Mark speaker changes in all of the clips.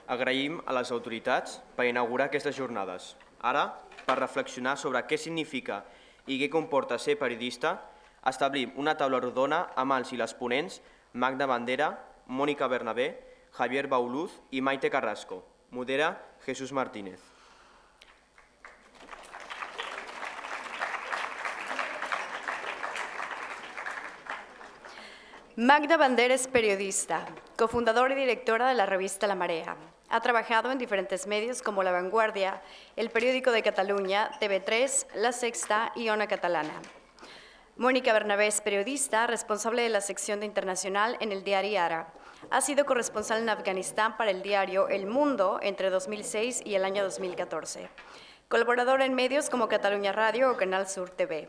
Speaker 1: Agraïm a les autoritats per inaugurar aquestes jornades. Ara, per reflexionar sobre què significa i què comporta ser periodista, establim una taula rodona amb els i les ponents Magda Bandera, Mónica Bernabé, Javier Bauluz i Maite Carrasco. Modera Jesús Martínez.
Speaker 2: Magda Bandera es periodista, cofundadora y directora de la revista La Marea. Ha trabajado en diferentes medios como La Vanguardia, El Periódico de Cataluña, TV3, La Sexta y Ona Catalana. Mónica Bernabé es periodista, responsable de la sección de internacional en el diario Ara. Ha sido corresponsal en Afganistán para el diario El Mundo entre 2006 y el año 2014. Colaboradora en medios como Cataluña Radio o Canal Sur TV.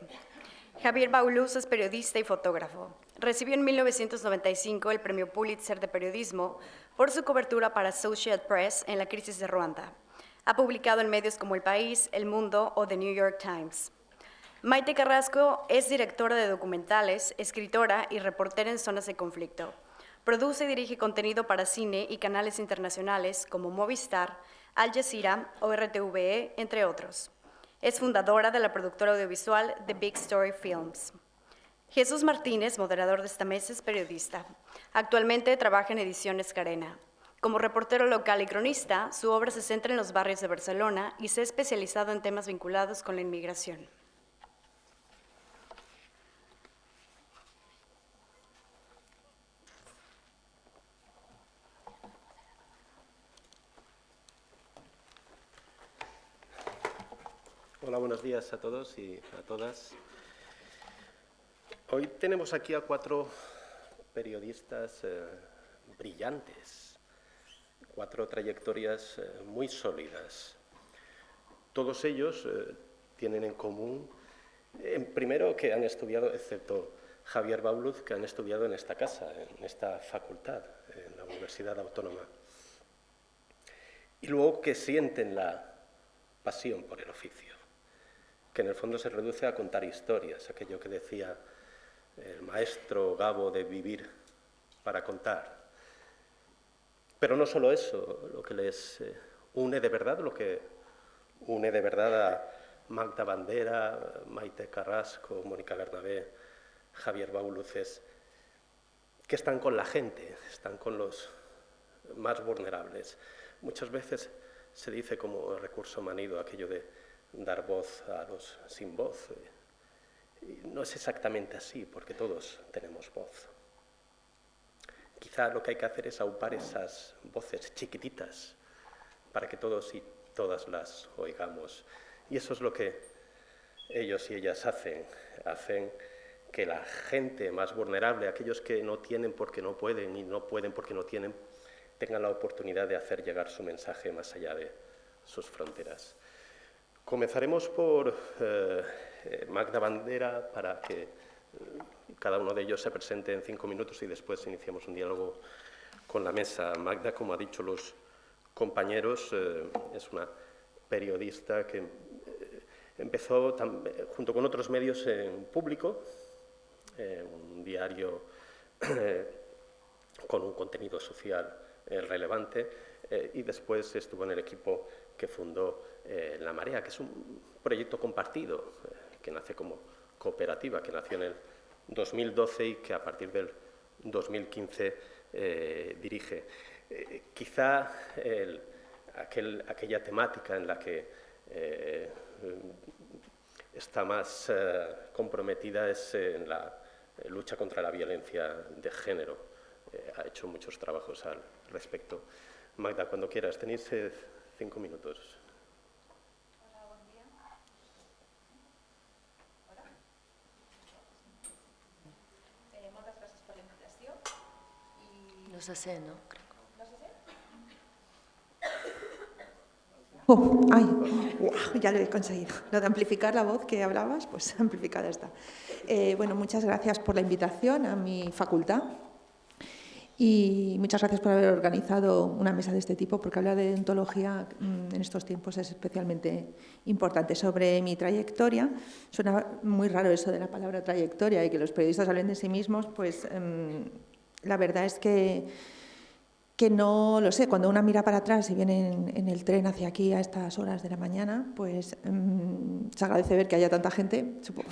Speaker 2: Javier Bauluz es periodista y fotógrafo. Recibió en 1995 el Premio Pulitzer de Periodismo por su cobertura para Associated Press en la crisis de Ruanda. Ha publicado en medios como El País, El Mundo o The New York Times. Maite Carrasco es directora de documentales, escritora y reportera en zonas de conflicto. Produce y dirige contenido para cine y canales internacionales como Movistar, Al Jazeera o RTVE, entre otros. Es fundadora de la productora audiovisual The Big Story Films. Jesús Martínez, moderador de esta mesa, es periodista. Actualmente trabaja en Ediciones Carena. Como reportero local y cronista, su obra se centra en los barrios de Barcelona y se ha especializado en temas vinculados con la inmigración.
Speaker 3: Hola, buenos días a todos y a todas. Hoy tenemos aquí a 4 periodistas brillantes, 4 trayectorias muy sólidas. Todos ellos tienen en común, primero, que han estudiado, excepto Javier Bauluz, que han estudiado en esta casa, en esta facultad, en la Universidad Autónoma. Y luego que sienten la pasión por el oficio, que en el fondo se reduce a contar historias, aquello que decía el maestro Gabo de vivir para contar. Pero no solo eso, lo que les une de verdad, lo que une de verdad a Magda Bandera, Maite Carrasco, Mónica Bernabé, Javier Bauluz, es que están con la gente, están con los más vulnerables. Muchas veces se dice como recurso manido aquello de dar voz a los sin voz. Y no es exactamente así, porque todos tenemos voz. Quizá lo que hay que hacer es aupar esas voces chiquititas para que todos y todas las oigamos. Y eso es lo que ellos y ellas hacen. Hacen que la gente más vulnerable, aquellos que no tienen porque no pueden y no pueden porque no tienen, tengan la oportunidad de hacer llegar su mensaje más allá de sus fronteras. Comenzaremos por Magda Bandera para que cada uno de ellos se presente en 5 minutos y después iniciamos un diálogo con la mesa. Magda, como han dicho los compañeros, es una periodista que empezó junto con otros medios en Público, un diario con un contenido social relevante, y después estuvo en el equipo que fundó La Marea, que es un proyecto compartido, que nace como cooperativa, que nació en el 2012 y que a partir del 2015 dirige. Quizá aquella temática en la que está más comprometida es en la lucha contra la violencia de género. Ha hecho muchos trabajos al respecto. Magda, cuando quieras, tenéis 5 minutos.
Speaker 4: Hola, buen día. Hola. Moltes gràcies per la invitació.
Speaker 5: No se sé, ¿no?
Speaker 4: No sé si.
Speaker 6: Ay, wow, ya lo he conseguido. Lo de amplificar la voz que hablabas, pues amplificada está. Bueno, muchas gracias por la invitación a mi facultad y muchas gracias por haber organizado una mesa de este tipo, porque hablar de deontología en estos tiempos es especialmente importante. Sobre mi trayectoria, suena muy raro eso de la palabra trayectoria y que los periodistas hablen de sí mismos, pues la verdad es que que no lo sé, cuando una mira para atrás y viene en el tren hacia aquí a estas horas de la mañana, pues se agradece ver que haya tanta gente, supongo.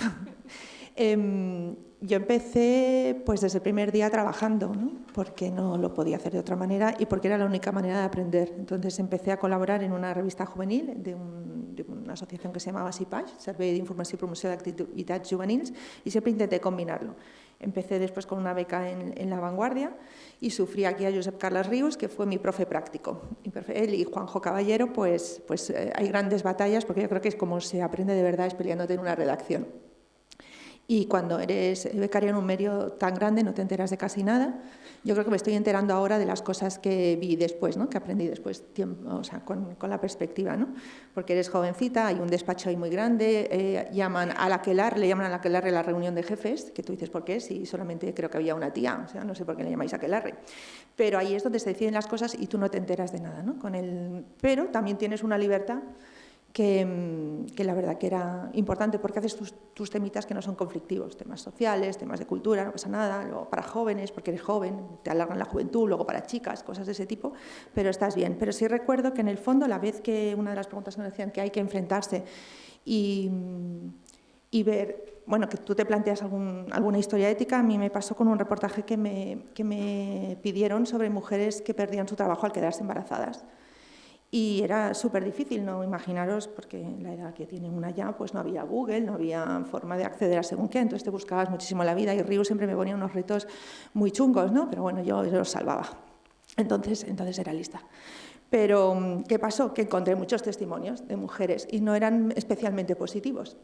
Speaker 6: Yo empecé pues desde el primer día trabajando, ¿no? Porque no lo podía hacer de otra manera y porque era la única manera de aprender. Entonces empecé a colaborar en una revista juvenil de una asociación que se llamaba SIPAJ, Servei d'Informació i Promoció d'Activitats Juvenils, y siempre intenté combinarlo. Empecé después con una beca en La Vanguardia y sufrí aquí a Josep Carles Rius, que fue mi profe práctico. Él y Juanjo Caballero, pues hay grandes batallas, porque yo creo que es como se aprende de verdad es peleándote en una redacción. Y cuando eres becario en un medio tan grande no te enteras de casi nada. Yo creo que me estoy enterando ahora de las cosas que vi después, ¿no? Que aprendí después, o sea, con la perspectiva, ¿no? Porque eres jovencita, hay un despacho ahí muy grande, llaman a la aquelarre la reunión de jefes, que tú dices, ¿por qué? Si solamente creo que había una tía, o sea, no sé por qué le llamáis aquelarre. Pero ahí es donde se deciden las cosas y tú no te enteras de nada, ¿no? Pero también tienes una libertad que la verdad que era importante porque haces tus temitas que no son conflictivos, temas sociales, temas de cultura, no pasa nada, luego para jóvenes, porque eres joven, te alargan la juventud, luego para chicas, cosas de ese tipo, pero estás bien. Pero sí recuerdo que en el fondo, la vez que una de las preguntas que me decían que hay que enfrentarse y ver, bueno, que tú te planteas alguna historia ética, a mí me pasó con un reportaje que me pidieron sobre mujeres que perdían su trabajo al quedarse embarazadas. Y era súper difícil, ¿no? Imaginaros, porque en la edad que tiene una ya, pues no había Google, no había forma de acceder a según qué, entonces te buscabas muchísimo la vida y Rius siempre me ponía unos retos muy chungos, ¿no? Pero bueno, yo los salvaba. Entonces era lista. Pero, ¿qué pasó? Que encontré muchos testimonios de mujeres y no eran especialmente positivos.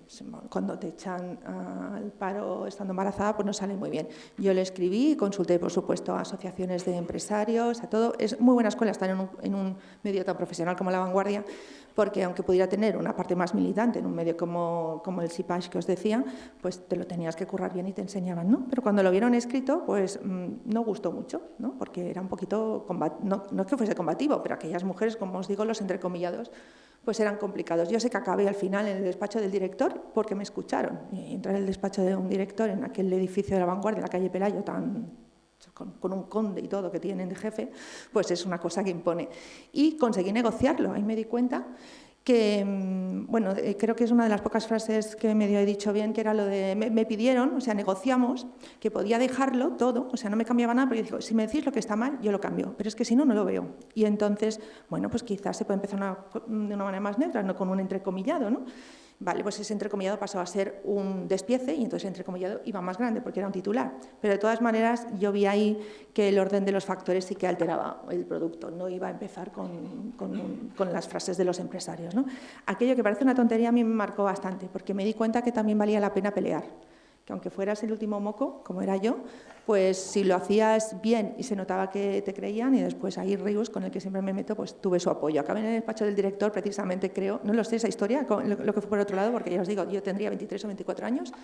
Speaker 6: Cuando te echan al paro estando embarazada, pues no sale muy bien. Yo le escribí, consulté, por supuesto, a asociaciones de empresarios, a todo. Es muy buena escuela estar en un medio tan profesional como La Vanguardia, porque aunque pudiera tener una parte más militante en un medio como el SIPAJ que os decía, pues te lo tenías que currar bien y te enseñaban, ¿no? Pero cuando lo vieron escrito, pues no gustó mucho, ¿no? Porque era un poquito, no es que fuese combativo, pero aquellas mujeres, como os digo, los entrecomillados, pues eran complicados. Yo sé que acabé al final en el despacho del director porque me escucharon. Y entrar en el despacho de un director en aquel edificio de La Vanguardia, en la calle Pelayo, con un conde y todo que tienen de jefe, pues es una cosa que impone. Y conseguí negociarlo, ahí me di cuenta que, bueno, creo que es una de las pocas frases que medio he dicho bien, que era lo de, me pidieron, o sea, negociamos, que podía dejarlo todo, o sea, no me cambiaba nada, porque yo digo, si me decís lo que está mal, yo lo cambio, pero es que si no, no lo veo. Y entonces, bueno, pues quizás se puede empezar de una manera más neutra, no con un entrecomillado, ¿no? Vale, pues ese entrecomillado pasó a ser un despiece y entonces el entrecomillado iba más grande porque era un titular. Pero de todas maneras yo vi ahí que el orden de los factores sí que alteraba el producto, no iba a empezar con las frases de los empresarios, ¿no? Aquello que parece una tontería a mí me marcó bastante porque me di cuenta que también valía la pena pelear. Que aunque fueras el último moco, como era yo, pues si lo hacías bien y se notaba que te creían, y después ahí Rius, con el que siempre me meto, pues tuve su apoyo. Acabé en el despacho del director, precisamente, creo, no lo sé esa historia, lo que fue por otro lado, porque ya os digo, yo tendría 23 o 24 años,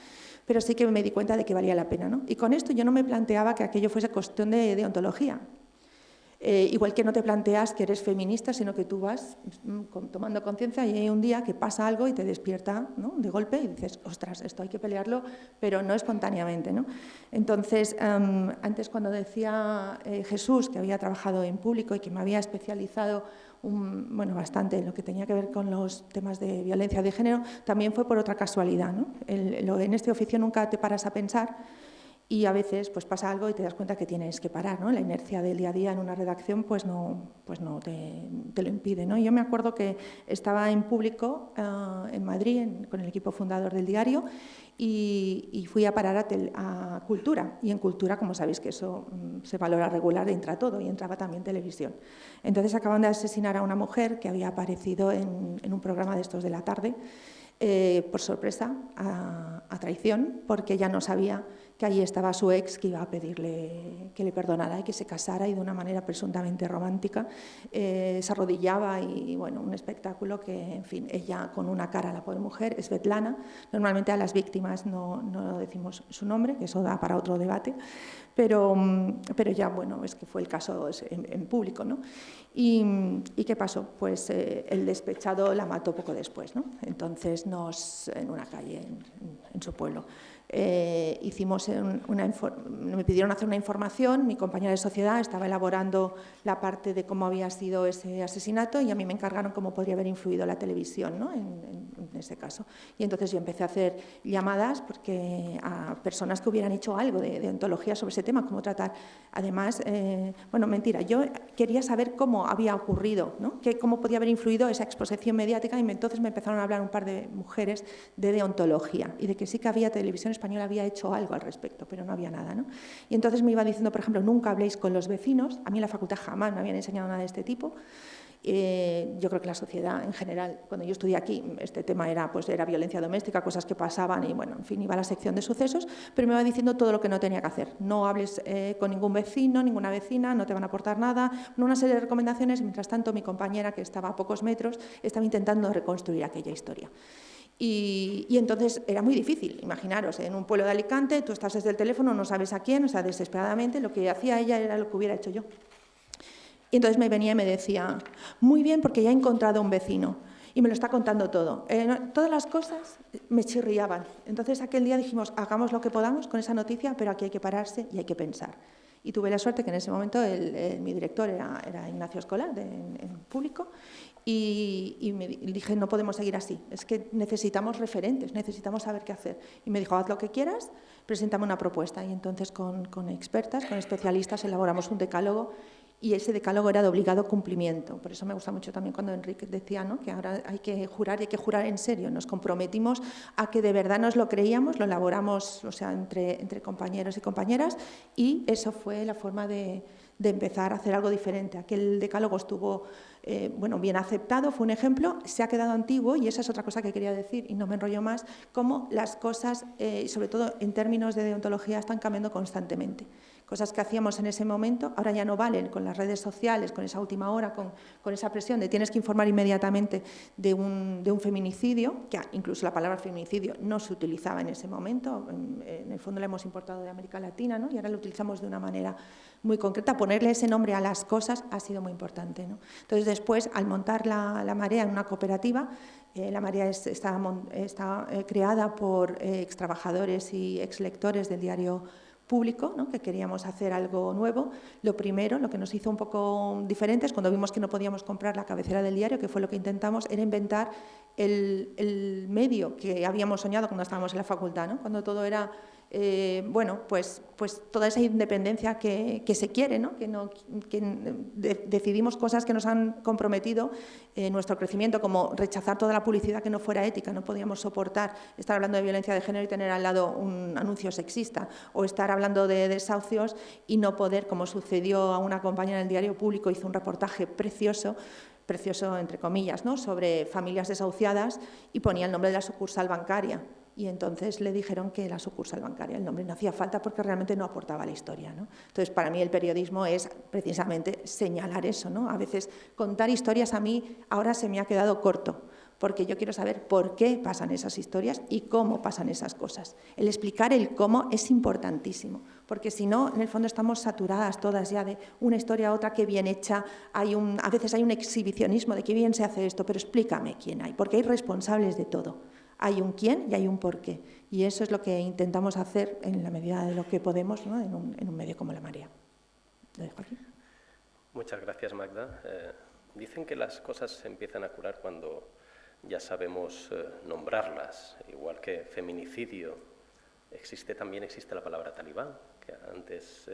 Speaker 6: pero sí que me di cuenta de que valía la pena, ¿no? Y con esto yo no me planteaba que aquello fuese cuestión de ontología. Igual que no te planteas que eres feminista, sino que tú vas tomando conciencia y hay un día que pasa algo y te despierta, ¿no? De golpe y dices, ostras, esto hay que pelearlo, pero no espontáneamente, ¿no? Entonces, antes cuando decía Jesús que había trabajado en público y que me había especializado bastante en lo que tenía que ver con los temas de violencia de género, también fue por otra casualidad, ¿no? En este oficio nunca te paras a pensar. Y a veces pues pasa algo y te das cuenta que tienes que parar, ¿no? La inercia del día a día en una redacción pues no te lo impide, ¿no? Yo me acuerdo que estaba en público en Madrid con el equipo fundador del diario y fui a parar a Cultura. Y en Cultura, como sabéis que eso se valora regular, entra todo y entraba también televisión. Entonces acaban de asesinar a una mujer que había aparecido en un programa de estos de la tarde, por sorpresa, a traición, porque ella no sabía que allí estaba su ex que iba a pedirle que le perdonara y que se casara, y de una manera presuntamente romántica se arrodillaba y bueno, un espectáculo que, en fin, ella con una cara, la pobre mujer, es Svetlana. Normalmente a las víctimas no decimos su nombre, que eso da para otro debate, pero ya, bueno, es que fue el caso en público, ¿no? ¿Y qué pasó? Pues el despechado la mató poco después, ¿no? Entonces en una calle en su pueblo. me pidieron hacer una información, mi compañera de sociedad estaba elaborando la parte de cómo había sido ese asesinato y a mí me encargaron cómo podría haber influido la televisión, ¿no? en ese caso. Y entonces yo empecé a hacer llamadas a personas que hubieran hecho algo de ontología sobre ese tema, cómo tratar. Además, yo quería saber cómo había ocurrido, ¿no? Cómo podía haber influido esa exposición mediática, y entonces me empezaron a hablar un par de mujeres de deontología y de que sí que había televisión española, había hecho algo al respecto, pero no había nada, ¿no? Y entonces me iba diciendo, por ejemplo, nunca habléis con los vecinos. A mí en la facultad jamás me habían enseñado nada de este tipo. Yo creo que la sociedad en general, cuando yo estudié aquí, este tema era violencia doméstica, cosas que pasaban y, bueno, en fin, iba a la sección de sucesos, pero me iba diciendo todo lo que no tenía que hacer. No hables con ningún vecino, ninguna vecina, no te van a aportar nada, una serie de recomendaciones, y mientras tanto mi compañera, que estaba a pocos metros, estaba intentando reconstruir aquella historia. Y entonces era muy difícil, imaginaros, en un pueblo de Alicante, tú estás desde el teléfono, no sabes a quién, o sea, desesperadamente, lo que hacía ella era lo que hubiera hecho yo. Y entonces me venía y me decía, muy bien, porque ya he encontrado un vecino y me lo está contando todo. Todas las cosas me chirriaban. Entonces aquel día dijimos, hagamos lo que podamos con esa noticia, pero aquí hay que pararse y hay que pensar. Y tuve la suerte que en ese momento mi director era Ignacio Escolar, en público, y me dije, no podemos seguir así, es que necesitamos referentes, necesitamos saber qué hacer. Y me dijo, haz lo que quieras, preséntame una propuesta. Y entonces con expertas, con especialistas, elaboramos un decálogo. Y ese decálogo era de obligado cumplimiento. Por eso me gusta mucho también cuando Enrique decía, ¿no?, que ahora hay que jurar, y hay que jurar en serio. Nos comprometimos a que de verdad nos lo creíamos, lo elaboramos, o sea, entre compañeros y compañeras, y eso fue la forma de empezar a hacer algo diferente. Aquel decálogo estuvo bien aceptado, fue un ejemplo, se ha quedado antiguo, y esa es otra cosa que quería decir, y no me enrollo más, cómo las cosas, sobre todo en términos de deontología, están cambiando constantemente. Cosas que hacíamos en ese momento ahora ya no valen, con las redes sociales, con esa última hora, con esa presión de tienes que informar inmediatamente de un feminicidio, que incluso la palabra feminicidio no se utilizaba en ese momento, en el fondo la hemos importado de América Latina, ¿no?, y ahora lo utilizamos de una manera muy concreta. Ponerle ese nombre a las cosas ha sido muy importante, ¿no? Entonces después, al montar la Marea en una cooperativa, la Marea está creada por extrabajadores y exlectores del diario Público, ¿no?, que queríamos hacer algo nuevo. Lo primero, lo que nos hizo un poco diferentes, cuando vimos que no podíamos comprar la cabecera del diario, que fue lo que intentamos, era inventar el medio que habíamos soñado cuando estábamos en la facultad, ¿no?, cuando todo era pues toda esa independencia que se quiere, ¿no?, decidimos cosas que nos han comprometido nuestro crecimiento, como rechazar toda la publicidad que no fuera ética. No podíamos soportar estar hablando de violencia de género y tener al lado un anuncio sexista, o estar hablando de desahucios y no poder, como sucedió a una compañera del diario Público, hizo un reportaje precioso entre comillas, ¿no?, sobre familias desahuciadas, y ponía el nombre de la sucursal bancaria. Y entonces le dijeron que la sucursal bancaria, el nombre no hacía falta porque realmente no aportaba la historia, ¿no? Entonces, para mí el periodismo es precisamente señalar eso, ¿no? A veces contar historias a mí ahora se me ha quedado corto, porque yo quiero saber por qué pasan esas historias y cómo pasan esas cosas. El explicar el cómo es importantísimo, porque si no, en el fondo estamos saturadas todas ya de una historia a otra, que bien hecha, a veces hay un exhibicionismo de que bien se hace esto, pero explícame quién hay, porque hay responsables de todo. Hay un quién y hay un por qué. Y eso es lo que intentamos hacer en la medida de lo que podemos, ¿no?, en un medio como La Marea. Lo dejo aquí.
Speaker 3: Muchas gracias, Magda. Dicen que las cosas se empiezan a curar cuando ya sabemos nombrarlas. Igual que feminicidio, también existe la palabra talibán, que antes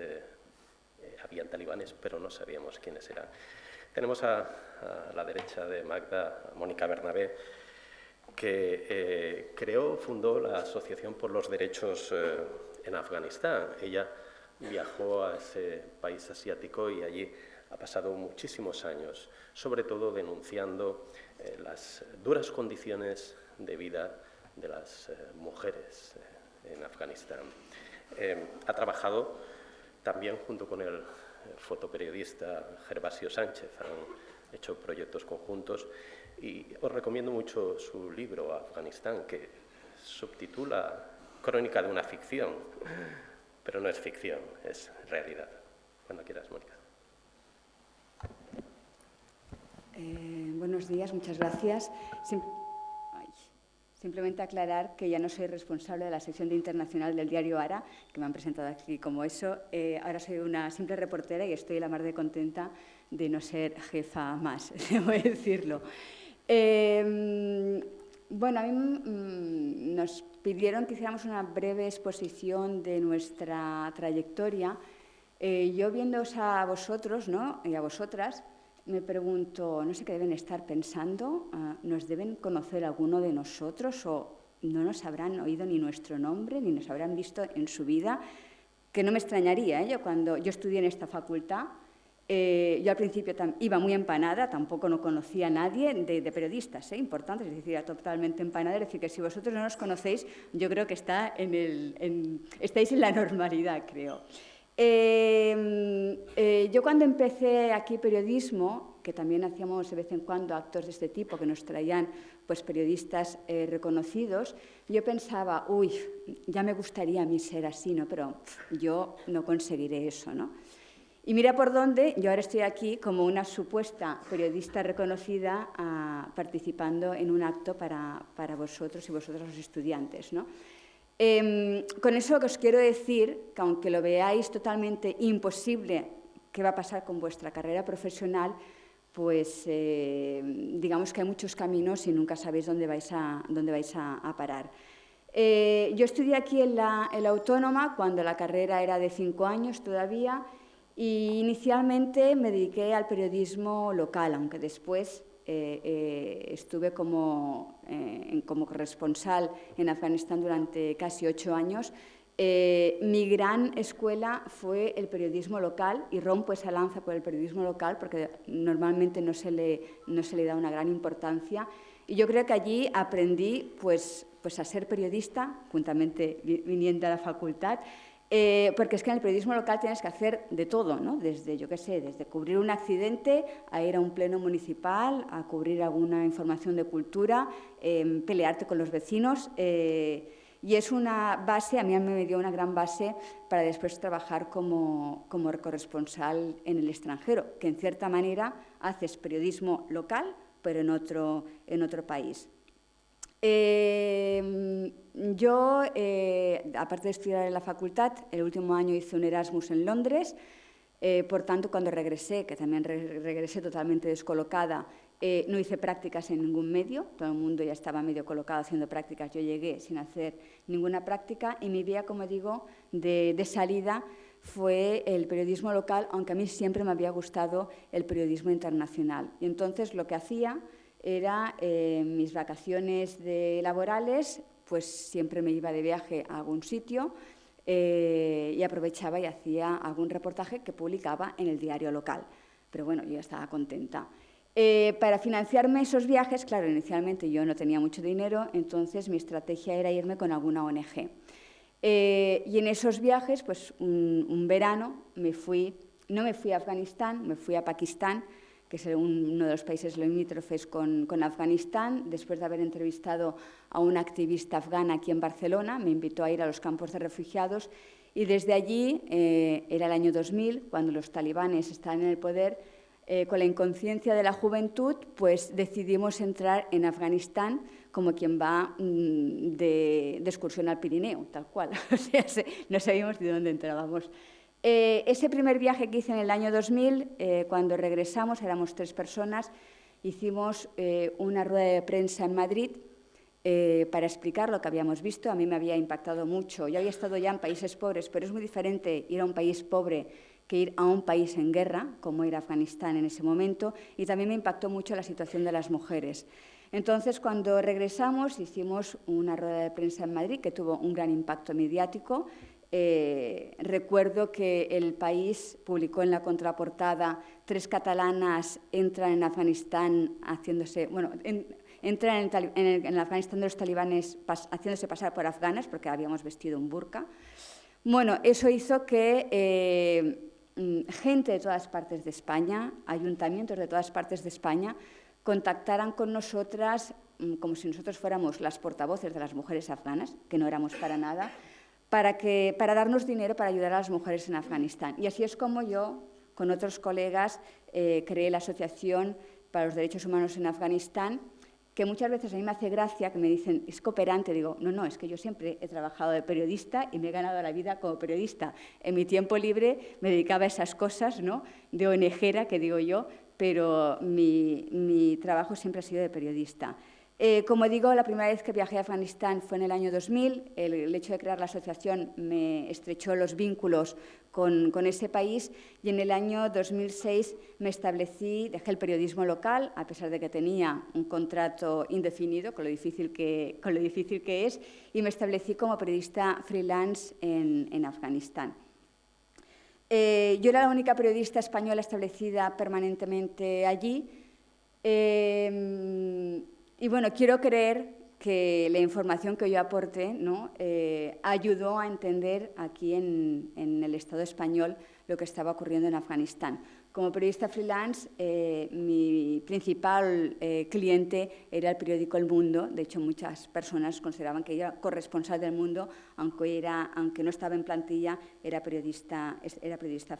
Speaker 3: habían talibanes, pero no sabíamos quiénes eran. Tenemos a la derecha de Magda a Mónica Bernabé, que fundó la Asociación por los Derechos en Afganistán. Ella viajó a ese país asiático y allí ha pasado muchísimos años, sobre todo denunciando las duras condiciones de vida de las mujeres en Afganistán. Ha trabajado también junto con el fotoperiodista Gervasio Sánchez, han hecho proyectos conjuntos. Y os recomiendo mucho su libro, Afganistán, que subtitula Crónica de una ficción, pero no es ficción, es realidad. Cuando quieras, Mónica.
Speaker 7: Buenos días, muchas gracias. Simplemente aclarar que ya no soy responsable de la sección de internacional del diario Ara, que me han presentado aquí como eso. Ahora soy una simple reportera y estoy la mar de contenta de no ser jefa más, debo decirlo. Bueno, a mí nos pidieron que hiciéramos una breve exposición de nuestra trayectoria. Yo viéndoos a vosotros, ¿no?, y a vosotras, me pregunto, no sé qué deben estar pensando, ¿nos deben conocer alguno de nosotros o no nos habrán oído ni nuestro nombre ni nos habrán visto en su vida? Que no me extrañaría, yo cuando yo estudié en esta facultad, yo al principio iba muy empanada, tampoco no conocía a nadie de periodistas importantes, es decir, era totalmente empanada, es decir, que si vosotros no nos conocéis, yo creo que estáis en la normalidad, creo. Yo cuando empecé aquí periodismo, que también hacíamos de vez en cuando actos de este tipo que nos traían pues, periodistas reconocidos, yo pensaba, uy, ya me gustaría a mí ser así, ¿no? Pero yo no conseguiré eso, ¿no? Y mira por dónde, yo ahora estoy aquí como una supuesta periodista reconocida participando en un acto para vosotros y vosotros los estudiantes, ¿no? Con eso lo que os quiero decir, que aunque lo veáis totalmente imposible qué va a pasar con vuestra carrera profesional, pues digamos que hay muchos caminos y nunca sabéis dónde vais a parar. Yo estudié aquí en la Autónoma cuando la carrera era de 5 años todavía y inicialmente me dediqué al periodismo local, aunque después estuve como corresponsal en Afganistán durante casi 8 años. Mi gran escuela fue el periodismo local y rompo esa lanza por el periodismo local porque normalmente no se le da una gran importancia. Y yo creo que allí aprendí pues a ser periodista, juntamente viniendo a la facultad, porque es que en el periodismo local tienes que hacer de todo, ¿no? Desde, yo qué sé, desde cubrir un accidente, a ir a un pleno municipal, a cubrir alguna información de cultura, pelearte con los vecinos. Y es una base, a mí me dio una gran base para después trabajar como corresponsal en el extranjero, que en cierta manera haces periodismo local, pero en otro país. Yo, aparte de estudiar en la facultad, el último año hice un Erasmus en Londres. Por tanto, cuando regresé, que también regresé totalmente descolocada, no hice prácticas en ningún medio, todo el mundo ya estaba medio colocado haciendo prácticas, yo llegué sin hacer ninguna práctica y mi vía, como digo, de salida fue el periodismo local, aunque a mí siempre me había gustado el periodismo internacional. Y entonces lo que hacía era mis vacaciones laborales, pues siempre me iba de viaje a algún sitio y aprovechaba y hacía algún reportaje que publicaba en el diario local. Pero bueno, yo ya estaba contenta. Para financiarme esos viajes, claro, inicialmente yo no tenía mucho dinero, entonces mi estrategia era irme con alguna ONG. Y en esos viajes, pues un verano no me fui a Afganistán, me fui a Pakistán, que es uno de los países limítrofes con Afganistán. Después de haber entrevistado a una activista afgana aquí en Barcelona, me invitó a ir a los campos de refugiados y desde allí, era el año 2000, cuando los talibanes estaban en el poder, con la inconsciencia de la juventud, pues decidimos entrar en Afganistán como quien va de excursión al Pirineo, tal cual. O sea, no sabíamos de dónde entrábamos. Ese primer viaje que hice en el año 2000, cuando regresamos, éramos 3 personas, hicimos una rueda de prensa en Madrid para explicar lo que habíamos visto. A mí me había impactado mucho. Yo había estado ya en países pobres, pero es muy diferente ir a un país pobre que ir a un país en guerra, como era Afganistán en ese momento, y también me impactó mucho la situación de las mujeres. Entonces, cuando regresamos, hicimos una rueda de prensa en Madrid que tuvo un gran impacto mediático. Recuerdo que El País publicó en la contraportada 3 catalanas entran en Afganistán entran en el Afganistán de los talibanes haciéndose pasar por afganas porque habíamos vestido un burka. Bueno, eso hizo que gente de todas partes de España, ayuntamientos de todas partes de España, contactaran con nosotras como si nosotros fuéramos las portavoces de las mujeres afganas, que no éramos para nada, para darnos dinero para ayudar a las mujeres en Afganistán. Y así es como yo, con otros colegas, creé la Asociación para los Derechos Humanos en Afganistán, que muchas veces a mí me hace gracia, que me dicen, es cooperante, digo, no, es que yo siempre he trabajado de periodista y me he ganado la vida como periodista. En mi tiempo libre me dedicaba a esas cosas, ¿no?, de ONGera, que digo yo, pero mi trabajo siempre ha sido de periodista. Como digo, la primera vez que viajé a Afganistán fue en el año 2000. El hecho de crear la asociación me estrechó los vínculos con ese país, y en el año 2006 me establecí, dejé el periodismo local, a pesar de que tenía un contrato indefinido, con lo difícil que es, y me establecí como periodista freelance en Afganistán. Yo era la única periodista española establecida permanentemente allí. Y bueno, quiero creer que la información que yo aporté, ¿no?, ayudó a entender aquí en el Estado español lo que estaba ocurriendo en Afganistán. Como periodista freelance, mi principal cliente era el periódico El Mundo. De hecho, muchas personas consideraban que era corresponsal del Mundo, aunque no estaba en plantilla, era periodista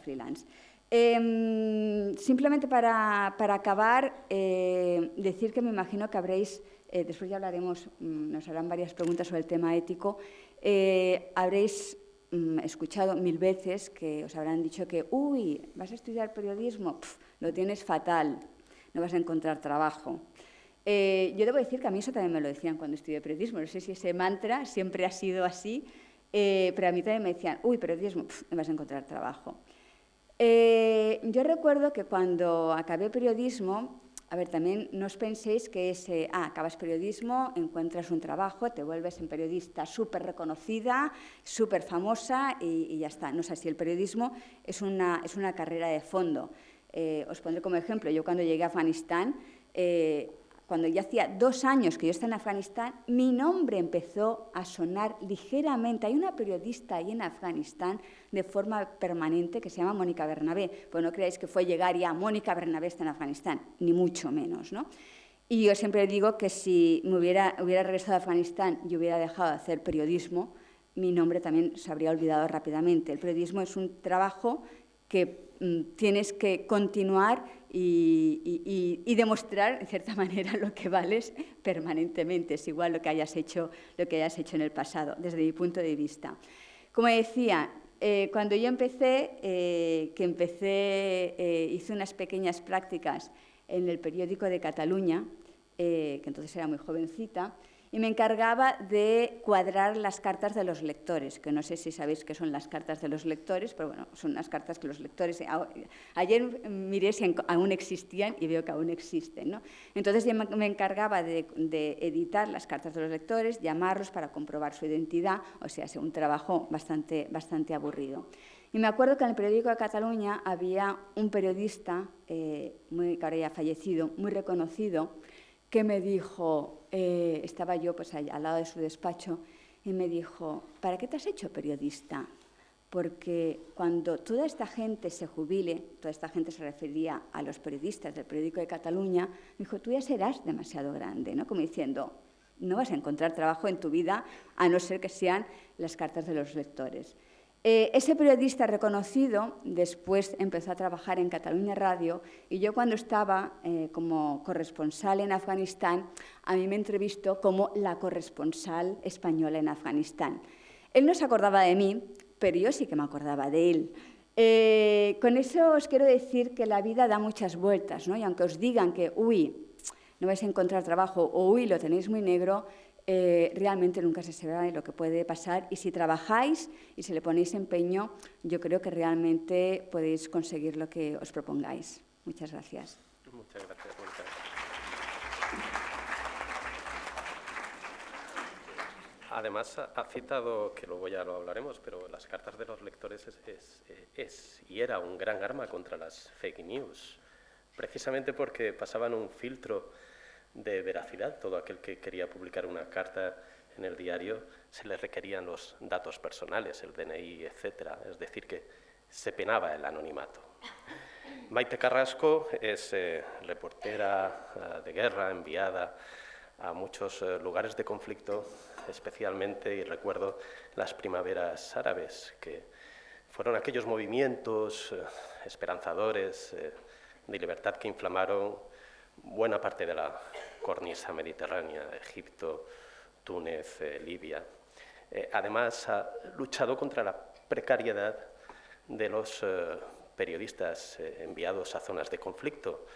Speaker 7: freelance. Simplemente para acabar, decir que me imagino que habréis, después ya hablaremos, nos harán varias preguntas sobre el tema ético, habréis escuchado 1000 veces que os habrán dicho que, uy, ¿vas a estudiar periodismo? Lo tienes fatal, no vas a encontrar trabajo. Yo debo decir que a mí eso también me lo decían cuando estudié periodismo. No sé si ese mantra siempre ha sido así, pero a mí también me decían, uy, periodismo, no vas a encontrar trabajo. Yo recuerdo que cuando acabé periodismo, a ver, también no os penséis que es, acabas periodismo, encuentras un trabajo, te vuelves en periodista súper reconocida, súper famosa y ya está. No sé si el periodismo es una carrera de fondo. Os pondré como ejemplo, yo cuando llegué a Afganistán, cuando ya hacía 2 años que yo estaba en Afganistán, mi nombre empezó a sonar ligeramente. Hay una periodista ahí en Afganistán de forma permanente que se llama Mónica Bernabé. Pues no creáis que fue llegar ya, Mónica Bernabé está en Afganistán, ni mucho menos, ¿no? Y yo siempre digo que si me hubiera regresado a Afganistán y hubiera dejado de hacer periodismo, mi nombre también se habría olvidado rápidamente. El periodismo es un trabajo que tienes que continuar y demostrar, en cierta manera, lo que vales permanentemente. Es igual lo que hayas hecho en el pasado, desde mi punto de vista. Como decía, cuando yo hice unas pequeñas prácticas en el periódico de Cataluña, que entonces era muy jovencita, y me encargaba de cuadrar las cartas de los lectores, que no sé si sabéis qué son las cartas de los lectores, pero bueno, son unas cartas que los lectores... Ayer miré si aún existían y veo que aún existen, ¿no? Entonces yo me encargaba de editar las cartas de los lectores, llamarlos para comprobar su identidad, o sea, es un trabajo bastante aburrido. Y me acuerdo que en el periódico de Cataluña había un periodista, que ahora ya ha fallecido, muy reconocido, que me dijo, estaba yo pues al lado de su despacho, y me dijo, ¿para qué te has hecho periodista? Porque cuando toda esta gente se jubile, toda esta gente se refería a los periodistas del periódico de Cataluña, me dijo, tú ya serás demasiado grande, ¿no? Como diciendo, no vas a encontrar trabajo en tu vida a no ser que sean las cartas de los lectores. Ese periodista reconocido después empezó a trabajar en Catalunya Radio, y yo cuando estaba como corresponsal en Afganistán, a mí me entrevistó como la corresponsal española en Afganistán. Él no se acordaba de mí, pero yo sí que me acordaba de él. Con eso os quiero decir que la vida da muchas vueltas, ¿no? Y aunque os digan que, uy, no vais a encontrar trabajo, o uy, lo tenéis muy negro, realmente nunca se sabe lo que puede pasar, y si trabajáis y si le ponéis empeño, yo creo que realmente podéis conseguir lo que os propongáis. Muchas gracias.
Speaker 3: Muchas gracias, Mónica. Además, ha citado, que luego ya lo hablaremos, pero las cartas de los lectores es y era un gran arma contra las fake news, precisamente porque pasaban un filtro de veracidad. Todo aquel que quería publicar una carta en el diario se le requerían los datos personales, el DNI, etcétera. Es decir, que se penaba el anonimato. Maite Carrasco es reportera de guerra, enviada a muchos lugares de conflicto, especialmente, y recuerdo las primaveras árabes, que fueron aquellos movimientos esperanzadores de libertad que inflamaron buena parte de la cornisa mediterránea, Egipto, Túnez, Libia. Además, ha luchado contra la precariedad de los periodistas enviados a zonas de conflicto.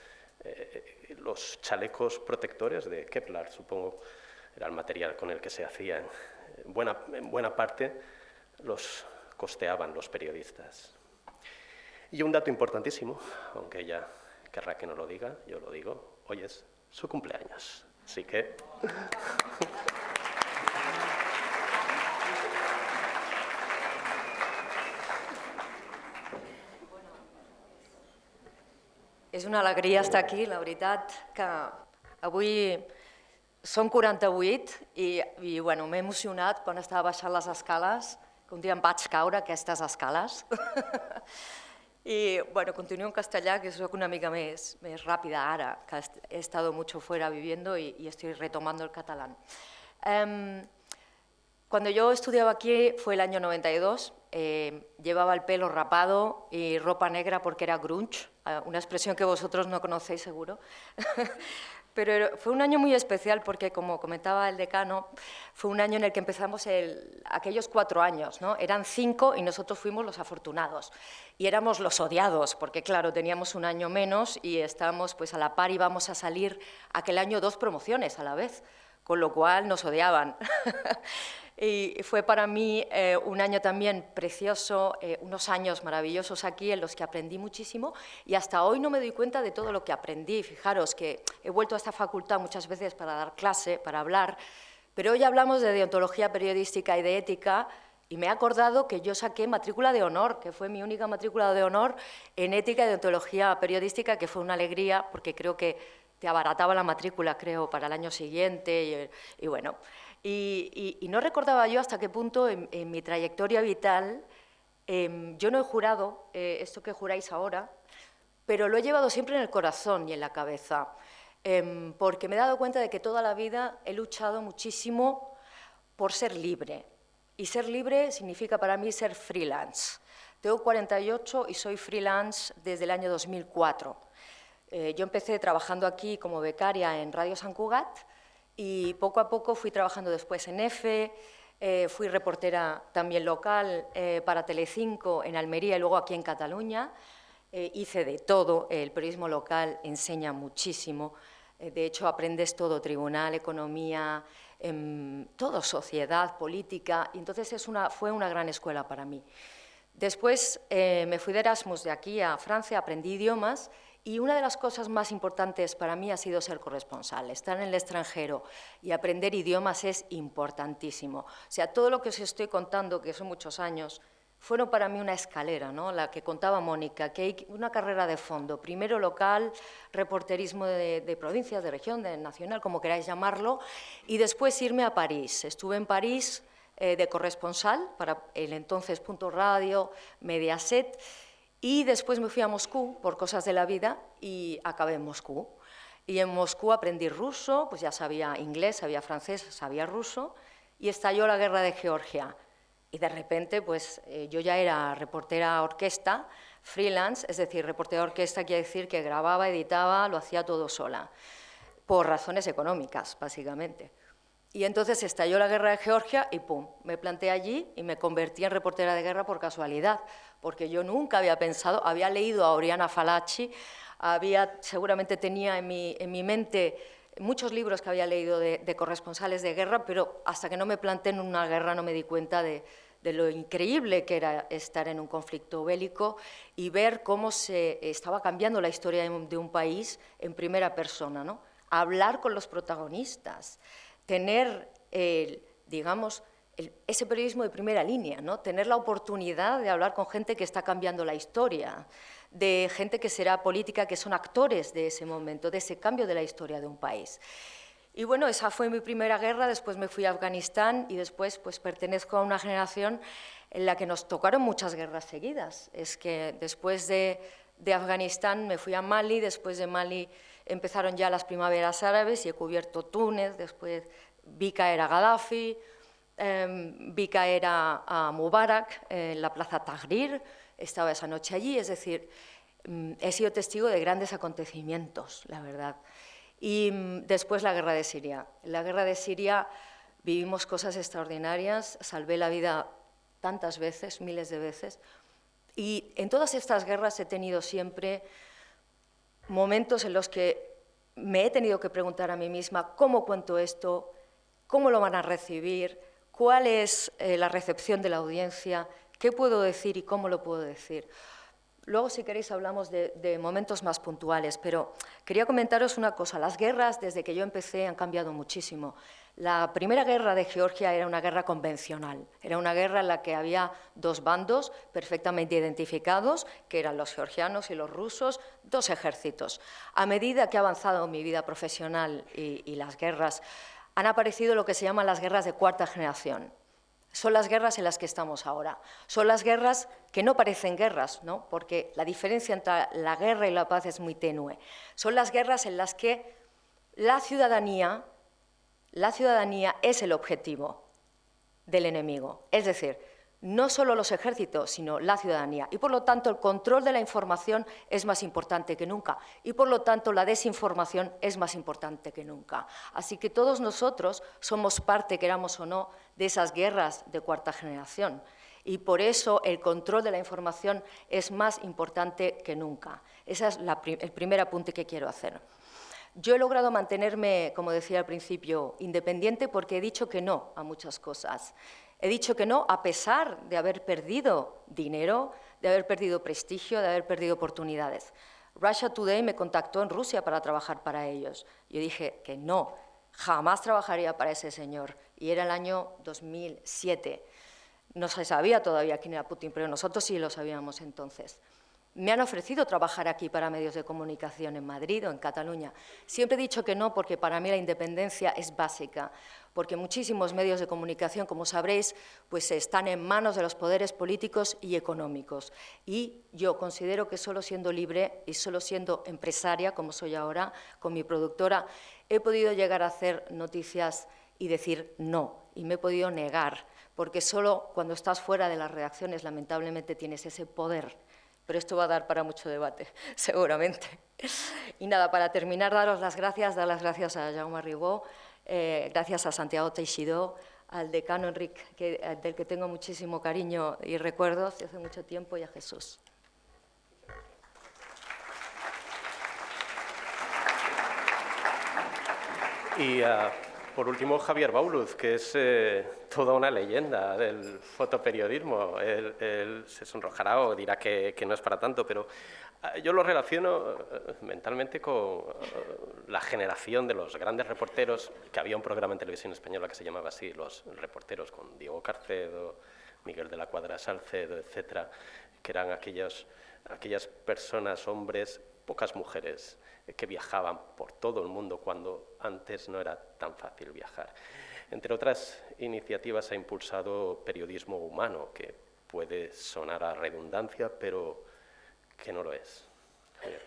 Speaker 3: Los chalecos protectores de Kevlar, supongo, era el material con el que se hacían. En buena parte los costeaban los periodistas. Y un dato importantísimo, aunque ella querrá que no lo diga, yo lo digo, hoy es su cumpleaños. Así que...
Speaker 5: És una alegria estar aquí, la veritat que avui som 48 i bueno, m'he emocionat quan estava baixant les escales, que un dia em vaig caure aquestes escales. Y bueno, continúo en castellà, que soy una mica més ràpida ara, que he estado mucho fuera viviendo y estoy retomando el catalán. Cuando yo estudiaba aquí fue el año 92, llevaba el pelo rapado y ropa negra porque era grunge, una expresión que vosotros no conocéis seguro. Pero fue un año muy especial porque, como comentaba el decano, fue un año en el que empezamos aquellos 4 años, ¿no? Eran 5 y nosotros fuimos los afortunados. Y éramos los odiados, porque claro, teníamos un año menos y estábamos pues, a la par, íbamos a salir aquel año 2 promociones a la vez, con lo cual nos odiaban. Y fue para mí un año también precioso, unos años maravillosos aquí en los que aprendí muchísimo y hasta hoy no me doy cuenta de todo lo que aprendí. Fijaros que he vuelto a esta facultad muchas veces para dar clase, para hablar, pero hoy hablamos de deontología periodística y de ética y me he acordado que yo saqué matrícula de honor, que fue mi única matrícula de honor en ética y deontología periodística, que fue una alegría porque creo que te abarataba la matrícula, creo, para el año siguiente y bueno... Y no recordaba yo hasta qué punto en mi trayectoria vital, yo no he jurado esto que juráis ahora, pero lo he llevado siempre en el corazón y en la cabeza, porque me he dado cuenta de que toda la vida he luchado muchísimo por ser libre. Y ser libre significa para mí ser freelance. Tengo 48 y soy freelance desde el año 2004. Yo empecé trabajando aquí como becaria en Radio Sant Cugat, y poco a poco fui trabajando después en EFE, fui reportera también local para Telecinco en Almería y luego aquí en Cataluña. Hice de todo, el periodismo local enseña muchísimo, de hecho aprendes todo, tribunal, economía, todo, sociedad, política, y entonces fue una gran escuela para mí. Después me fui de Erasmus de aquí a Francia, aprendí idiomas. Y una de las cosas más importantes para mí ha sido ser corresponsal, estar en el extranjero y aprender idiomas es importantísimo. O sea, todo lo que os estoy contando, que son muchos años, fueron para mí una escalera, ¿no? La que contaba Mónica, que hay una carrera de fondo, primero local, reporterismo de provincias, de región, de nacional, como queráis llamarlo, y después irme a París. Estuve en París de corresponsal para el entonces Punto Radio, Mediaset, y después me fui a Moscú por cosas de la vida y acabé en Moscú. Y en Moscú aprendí ruso, pues ya sabía inglés, sabía francés, sabía ruso, y estalló la guerra de Georgia. Y de repente, pues yo ya era reportera orquesta, freelance, es decir, reportera orquesta quiere decir que grababa, editaba, lo hacía todo sola, por razones económicas, básicamente. Y entonces estalló la guerra de Georgia y ¡pum!, me planté allí y me convertí en reportera de guerra por casualidad, porque yo nunca había pensado, había leído a Oriana Fallaci, seguramente tenía en mi mente muchos libros que había leído de corresponsales de guerra, pero hasta que no me planté en una guerra no me di cuenta de lo increíble que era estar en un conflicto bélico y ver cómo se estaba cambiando la historia de un país en primera persona, ¿no? Hablar con los protagonistas, tener, digamos, ese periodismo de primera línea, ¿no? Tener la oportunidad de hablar con gente que está cambiando la historia, de gente que será política, que son actores de ese momento, de ese cambio de la historia de un país. Y bueno, esa fue mi primera guerra, después me fui a Afganistán y después pues, pertenezco a una generación en la que nos tocaron muchas guerras seguidas. Es que después de Afganistán me fui a Mali, después de Mali empezaron ya las primaveras árabes y he cubierto Túnez, después vi caer a Gaddafi, vi caer a Mubarak en la plaza Tahrir, estaba esa noche allí, es decir, he sido testigo de grandes acontecimientos, la verdad. Y después la guerra de Siria. En la guerra de Siria vivimos cosas extraordinarias, salvé la vida tantas veces, miles de veces, y en todas estas guerras he tenido siempre momentos en los que me he tenido que preguntar a mí misma cómo cuento esto, cómo lo van a recibir, cuál es la recepción de la audiencia, qué puedo decir y cómo lo puedo decir. Luego, si queréis, hablamos de momentos más puntuales, pero quería comentaros una cosa. Las guerras, desde que yo empecé, han cambiado muchísimo. La primera guerra de Georgia era una guerra convencional, era una guerra en la que había dos bandos perfectamente identificados, que eran los georgianos y los rusos, dos ejércitos. A medida que ha avanzado mi vida profesional y las guerras, han aparecido lo que se llaman las guerras de cuarta generación. Son las guerras en las que estamos ahora. Son las guerras que no parecen guerras, ¿no? Porque la diferencia entre la guerra y la paz es muy tenue. Son las guerras en las que la ciudadanía es el objetivo del enemigo. Es decir, no solo los ejércitos, sino la ciudadanía. Y, por lo tanto, el control de la información es más importante que nunca. Y, por lo tanto, la desinformación es más importante que nunca. Así que todos nosotros somos parte, queramos o no, de esas guerras de cuarta generación. Y por eso el control de la información es más importante que nunca. Ese es el primer apunte que quiero hacer. Yo he logrado mantenerme, como decía al principio, independiente porque he dicho que no a muchas cosas. He dicho que no a pesar de haber perdido dinero, de haber perdido prestigio, de haber perdido oportunidades. Russia Today me contactó en Rusia para trabajar para ellos. Yo dije que no, jamás trabajaría para ese señor. Y era el año 2007. No se sabía todavía quién era Putin, pero nosotros sí lo sabíamos entonces. Me han ofrecido trabajar aquí para medios de comunicación en Madrid o en Cataluña. Siempre he dicho que no porque para mí la independencia es básica, porque muchísimos medios de comunicación, como sabréis, pues están en manos de los poderes políticos y económicos. Y yo considero que solo siendo libre y solo siendo empresaria, como soy ahora, con mi productora, he podido llegar a hacer noticias y decir no, y me he podido negar, porque solo cuando estás fuera de las redacciones, lamentablemente, tienes ese poder. Pero esto va a dar para mucho debate, seguramente. Y nada, para terminar, dar las gracias a Jaume Ribó, gracias a Santiago Teixidó, al decano Enrique, del que tengo muchísimo cariño y recuerdos de hace mucho tiempo, y a Jesús.
Speaker 3: Y por último, Javier Bauluz, que es toda una leyenda del fotoperiodismo. Él se sonrojará o dirá que no es para tanto, pero yo lo relaciono mentalmente con la generación de los grandes reporteros, que había un programa en televisión española que se llamaba así, Los Reporteros, con Diego Carcedo, Miguel de la Cuadra Salcedo, etcétera, que eran aquellas personas, hombres, pocas mujeres, que viajaban por todo el mundo cuando antes no era tan fácil viajar. Entre otras iniciativas ha impulsado periodismo humano, que puede sonar a redundancia, pero que no lo es. Javier.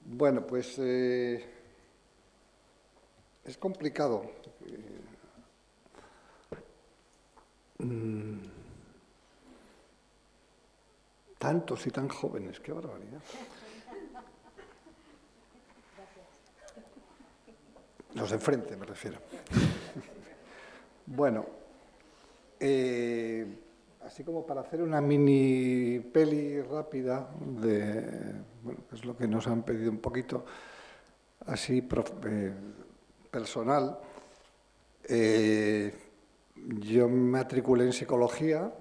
Speaker 8: Bueno, pues es complicado. Tantos y tan jóvenes, qué barbaridad. Los de enfrente, me refiero. Bueno, así como para hacer una mini peli rápida, bueno, que es lo que nos han pedido un poquito, así personal, yo me matriculé en psicología,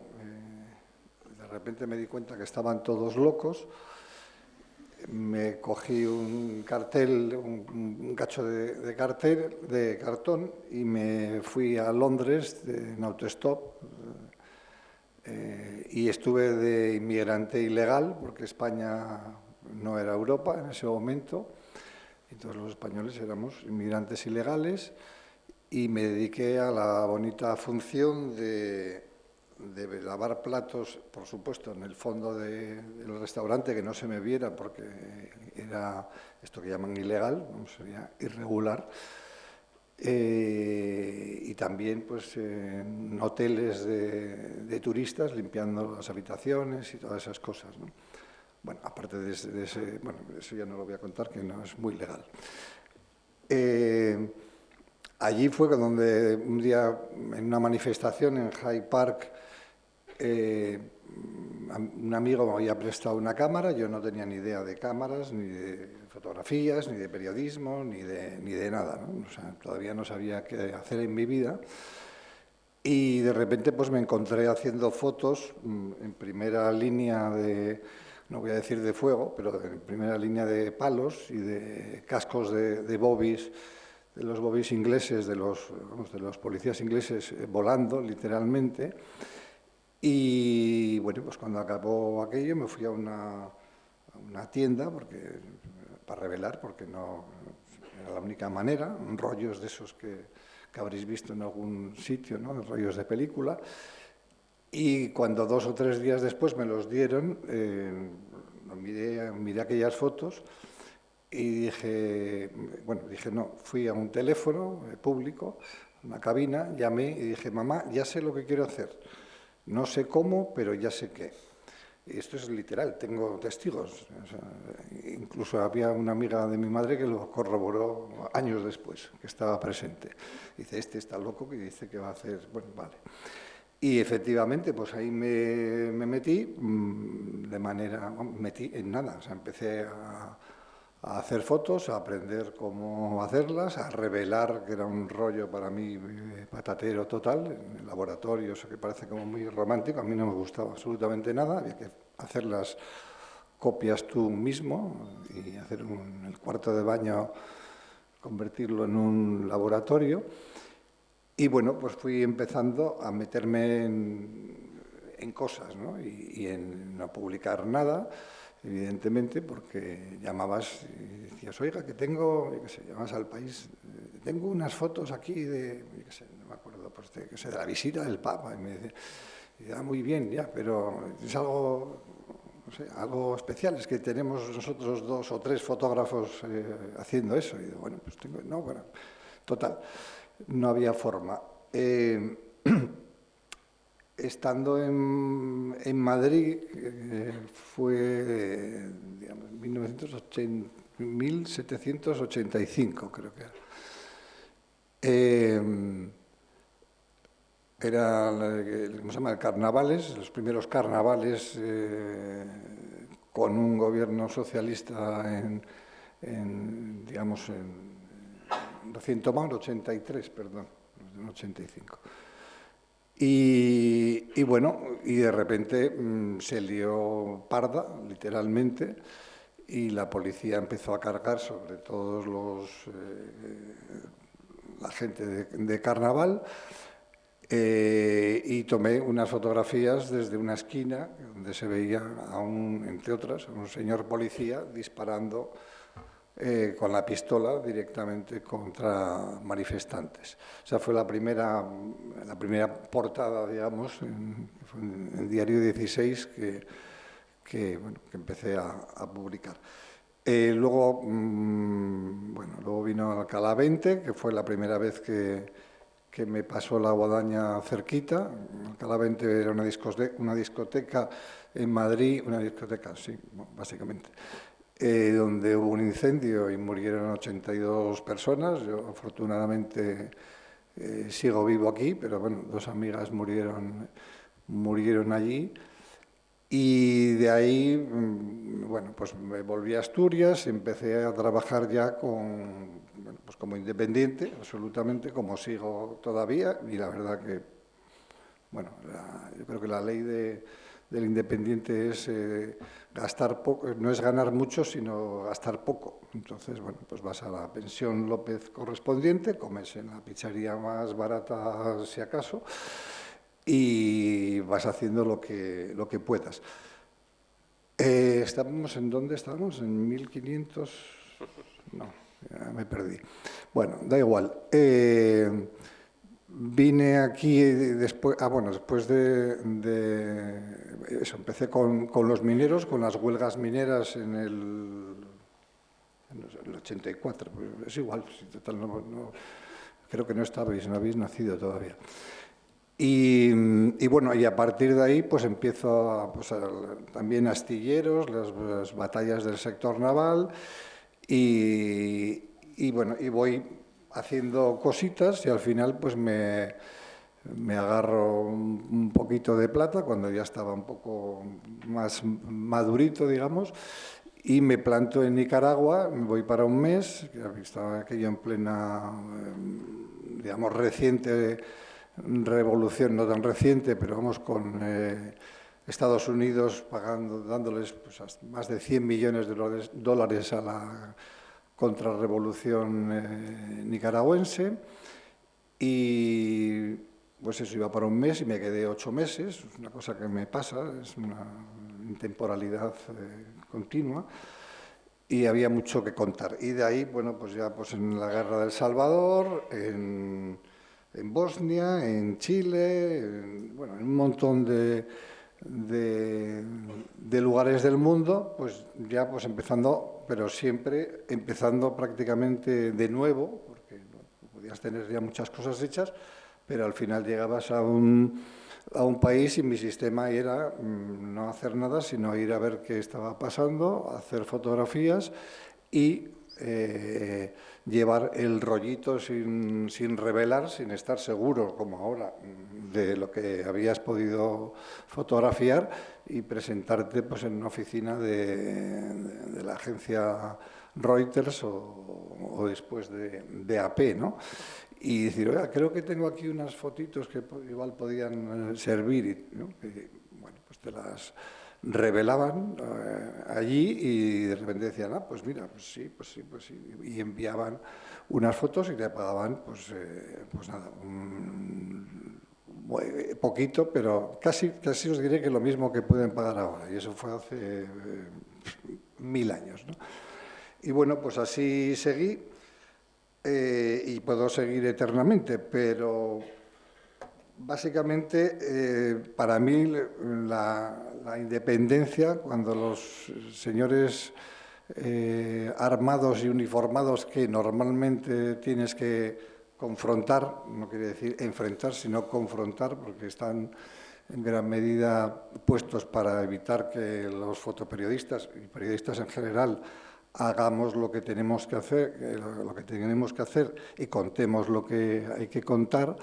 Speaker 8: de repente me di cuenta que estaban todos locos, me cogí un cartel, un cacho de cartón y me fui a Londres en autostop y estuve de inmigrante ilegal porque España no era Europa en ese momento, entonces los españoles éramos inmigrantes ilegales y me dediqué a la bonita función de lavar platos, por supuesto, en el fondo del restaurante, que no se me viera porque era esto que llaman ilegal, sería irregular. y también pues, en hoteles de turistas, limpiando las habitaciones y todas esas cosas, ¿no? Bueno, aparte de ese, bueno, eso ya no lo voy a contar, que no es muy legal. Allí fue donde un día, en una manifestación en Hyde Park, un amigo me había prestado una cámara. Yo no tenía ni idea de cámaras, ni de fotografías, ni de periodismo, ni de nada, ¿no? O sea, todavía no sabía qué hacer en mi vida. Y de repente pues me encontré haciendo fotos en primera línea no voy a decir de fuego, pero en primera línea de palos y de cascos de bobbies, de los bobbies ingleses, de los policías ingleses volando, literalmente. Y bueno, pues cuando acabó aquello me fui a una tienda para revelar, porque no era la única manera, rollos de esos que habréis visto en algún sitio, ¿no? Rollos de película. Y cuando 2 o 3 días después me los dieron, miré aquellas fotos y dije no, fui a un teléfono público, una cabina, llamé y dije, mamá, ya sé lo que quiero hacer. No sé cómo, pero ya sé qué. Y esto es literal, tengo testigos. O sea, incluso había una amiga de mi madre que lo corroboró años después, que estaba presente. Dice, este está loco, que dice que va a hacer... Bueno, vale. Y efectivamente, pues ahí me metí metí en nada. O sea, empecé a hacer fotos, a aprender cómo hacerlas, a revelar, que era un rollo para mí patatero total, en el laboratorio, eso que parece como muy romántico. A mí no me gustaba absolutamente nada, había que hacer las copias tú mismo y hacer el cuarto de baño, convertirlo en un laboratorio. Y bueno, pues fui empezando a meterme en cosas, ¿no? Y en no publicar nada, evidentemente, porque llamabas y decías, oiga, que tengo, yo qué sé, llamabas al país, tengo unas fotos aquí de, yo qué sé, no me acuerdo, pues de la visita del Papa. Y me decía, muy bien, ya, pero es algo, no sé, algo especial, es que tenemos nosotros 2 o 3 fotógrafos haciendo eso. Y digo, bueno, pues tengo, no, bueno, total. No había forma. Estando en Madrid, fue, digamos, 1785, creo que era. Era, ¿cómo se llama?, carnavales, los primeros carnavales con un gobierno socialista digamos, recién tomado, 83, perdón, en 85. Y bueno, y de repente se lió parda, literalmente, y la policía empezó a cargar sobre todos la gente de carnaval, y tomé unas fotografías desde una esquina donde se veía, entre otras, a un señor policía disparando con la pistola directamente contra manifestantes. O sea, fue la primera portada, digamos, en el diario 16 que empecé a publicar. Luego vino Alcalá 20, que fue la primera vez que me pasó la guadaña cerquita. Alcalá 20 era una discoteca en Madrid, una discoteca, sí, básicamente, donde hubo un incendio y murieron 82 personas. Yo, afortunadamente, sigo vivo aquí, pero bueno, 2 amigas murieron allí. Y de ahí, bueno, pues me volví a Asturias, empecé a trabajar ya pues como independiente, absolutamente, como sigo todavía. Y la verdad que, bueno, yo creo que la ley del independiente es gastar poco, no es ganar mucho, sino gastar poco. Entonces, bueno, pues vas a la pensión López correspondiente, comes en la pizzería más barata, si acaso, y vas haciendo lo que puedas. ¿Estábamos en dónde estábamos? ¿En 1500? No, ya me perdí. Bueno, da igual. Vine aquí después, después de eso, empecé con los mineros, con las huelgas mineras en el 84, pues es igual, total, no, creo que no habéis nacido todavía. Y bueno, y a partir de ahí pues empiezo también astilleros, las batallas del sector naval y bueno, y voy haciendo cositas y al final pues me agarro un poquito de plata cuando ya estaba un poco más madurito, digamos, y me planto en Nicaragua, me voy para un mes, estaba aquello en plena, digamos, reciente revolución, no tan reciente, pero vamos, con Estados Unidos dándoles pues, más de 100 millones de dólares a la contrarrevolución nicaragüense, y pues eso, iba para un mes y me quedé 8 meses, es una cosa que me pasa, es una intemporalidad continua, y había mucho que contar. Y de ahí, bueno, pues ya pues en la guerra del Salvador, en Bosnia, en Chile, bueno, en un montón de lugares del mundo, pues ya pues empezando, pero siempre empezando prácticamente de nuevo, porque no, podías tener ya muchas cosas hechas, pero al final llegabas a un país y mi sistema era no hacer nada, sino ir a ver qué estaba pasando, hacer fotografías y llevar el rollito sin revelar, sin estar seguro, como ahora, de lo que habías podido fotografiar y presentarte pues, en una oficina de la agencia Reuters o después de AP, ¿no? Y decir, oiga, creo que tengo aquí unas fotitos que igual podían servir, ¿no? Y, bueno, pues te las revelaban allí y de repente decían, pues mira, pues sí, y enviaban unas fotos y te pagaban, pues nada, poquito, pero casi os diré que lo mismo que pueden pagar ahora, y eso fue hace 1000 años, ¿no? Y bueno, pues así seguí y puedo seguir eternamente, pero básicamente para mí la independencia, cuando los señores armados y uniformados que normalmente tienes que confrontar, no quiere decir enfrentar, sino confrontar, porque están en gran medida puestos para evitar que los fotoperiodistas y periodistas en general hagamos lo que tenemos que hacer, y contemos lo que hay que contar.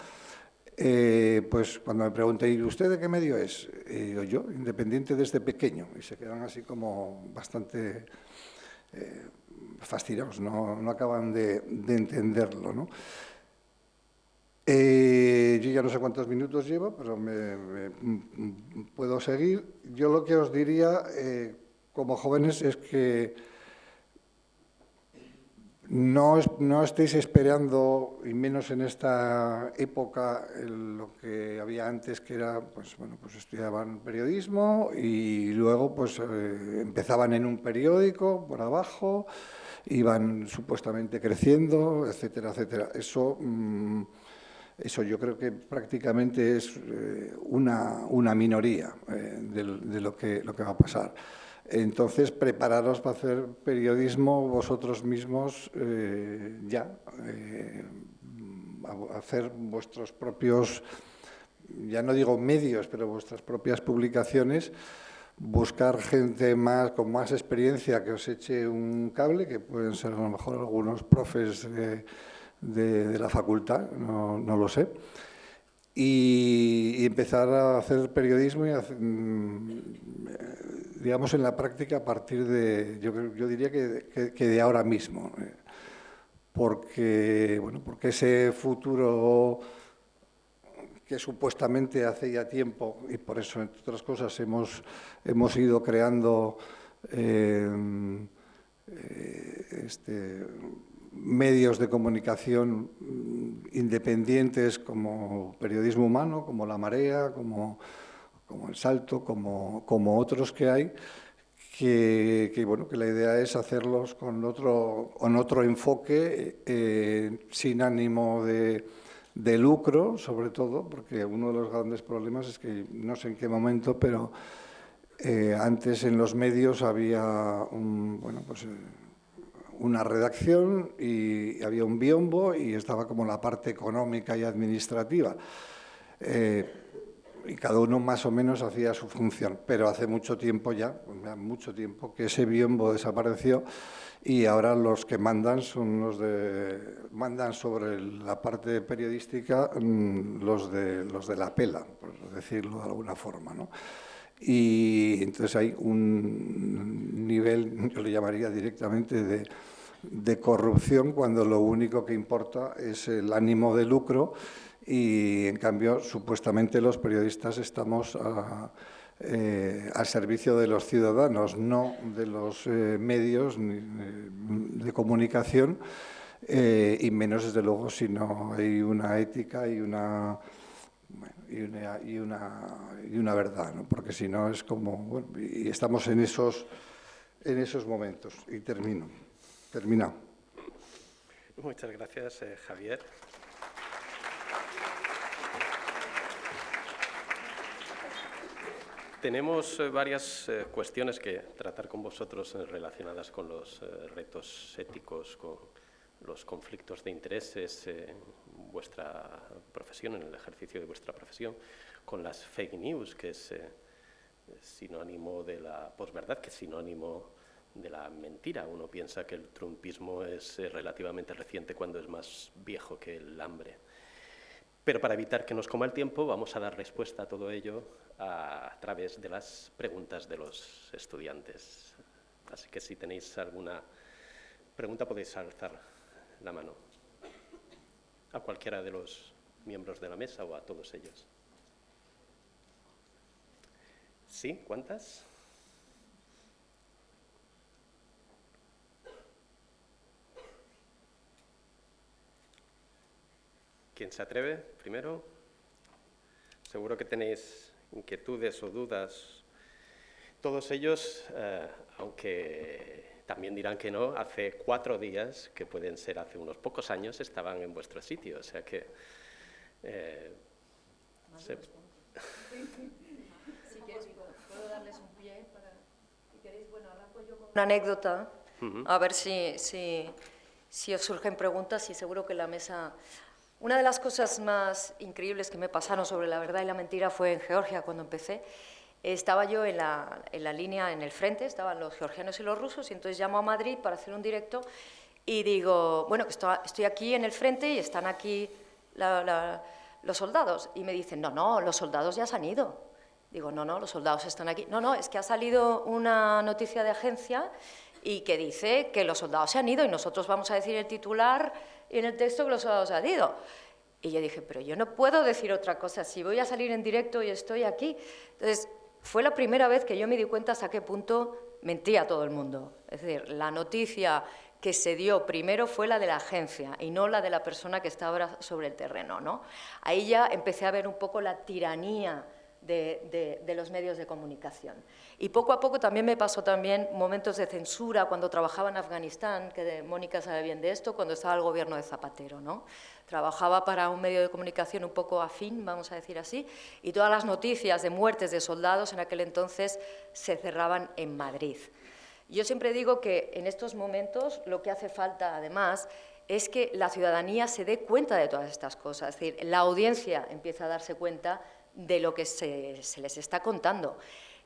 Speaker 8: Pues cuando me pregunté, ¿y usted de qué medio es? Digo, yo, independiente desde pequeño, y se quedan así como bastante fascinados, no acaban de entenderlo, ¿no? Yo ya no sé cuántos minutos llevo, pero me puedo seguir. Yo lo que os diría como jóvenes es que no estéis esperando, y menos en esta época, lo que había antes, que era, pues bueno, pues estudiaban periodismo y luego pues empezaban en un periódico por abajo, iban supuestamente creciendo, etcétera, etcétera. Eso yo creo que prácticamente es una minoría de lo que va a pasar. Entonces, prepararos para hacer periodismo vosotros mismos hacer vuestros propios, ya no digo medios, pero vuestras propias publicaciones, buscar gente con más experiencia que os eche un cable, que pueden ser a lo mejor algunos profes de la facultad, no lo sé, y empezar a hacer periodismo y digamos, en la práctica a partir de, yo diría que de ahora mismo, porque ese futuro que supuestamente hace ya tiempo, y por eso, entre otras cosas, hemos ido creando medios de comunicación independientes como Periodismo Humano, como La Marea, como El Salto, como otros que hay, que la idea es hacerlos con otro enfoque, sin ánimo de lucro, sobre todo, porque uno de los grandes problemas es que, no sé en qué momento, pero una redacción y había un biombo y estaba como la parte económica y administrativa. Y cada uno más o menos hacía su función, pero hace mucho tiempo ya, mucho tiempo, que ese biombo desapareció y ahora los que mandan son mandan sobre la parte periodística los de la pela, por decirlo de alguna forma, ¿no? Y entonces hay un nivel, yo le llamaría directamente de corrupción, cuando lo único que importa es el ánimo de lucro y, en cambio, supuestamente los periodistas estamos al servicio de los ciudadanos, no de los medios de comunicación, y menos, desde luego, si no hay una ética y una verdad, ¿no? Porque si no es como... Bueno, y estamos en esos momentos. Y terminado.
Speaker 3: Muchas gracias, Javier. Tenemos varias cuestiones que tratar con vosotros relacionadas con los retos éticos, con los conflictos de intereses en vuestra profesión, en el ejercicio de vuestra profesión, con las fake news, que es sinónimo de la posverdad, que es sinónimo de la mentira. Uno piensa que el trumpismo es relativamente reciente cuando es más viejo que el hambre. Pero para evitar que nos coma el tiempo, vamos a dar respuesta a todo ello a través de las preguntas de los estudiantes. Así que si tenéis alguna pregunta podéis alzar la mano a cualquiera de los miembros de la mesa o a todos ellos. ¿Sí? ¿Cuántas? ¿Quién se atreve primero? Seguro que tenéis inquietudes o dudas. Todos ellos, aunque también dirán que no, hace 4 días, que pueden ser hace unos pocos años, estaban en vuestro sitio. O sea que...
Speaker 5: Si quieres, puedo darles un pie para... Si queréis, bueno, arranco yo con una anécdota, a ver si os surgen preguntas, y seguro que la mesa... Una de las cosas más increíbles que me pasaron sobre la verdad y la mentira fue en Georgia, cuando empecé. Estaba yo en la línea, en el frente, estaban los georgianos y los rusos, y entonces llamo a Madrid para hacer un directo y digo, bueno, que estoy aquí en el frente y están aquí los soldados. Y me dicen, no, los soldados ya se han ido. Digo, no, los soldados están aquí. No, es que ha salido una noticia de agencia y que dice que los soldados se han ido y nosotros vamos a decir el titular y en el texto que los soldados se han ido. Y yo dije, pero yo no puedo decir otra cosa, si voy a salir en directo y estoy aquí. Entonces, fue la primera vez que yo me di cuenta hasta qué punto mentía todo el mundo. Es decir, la noticia que se dio primero fue la de la agencia y no la de la persona que estaba ahora sobre el terreno, ¿no? Ahí ya empecé a ver un poco la tiranía de los medios de comunicación. Y poco a poco también me pasó momentos de censura cuando trabajaba en Afganistán, que Mónica sabe bien de esto, cuando estaba el gobierno de Zapatero, ¿no? Trabajaba para un medio de comunicación un poco afín, vamos a decir así, y todas las noticias de muertes de soldados en aquel entonces se cerraban en Madrid. Yo siempre digo que en estos momentos lo que hace falta, además, es que la ciudadanía se dé cuenta de todas estas cosas, es decir, la audiencia empieza a darse cuenta de lo que se les está contando,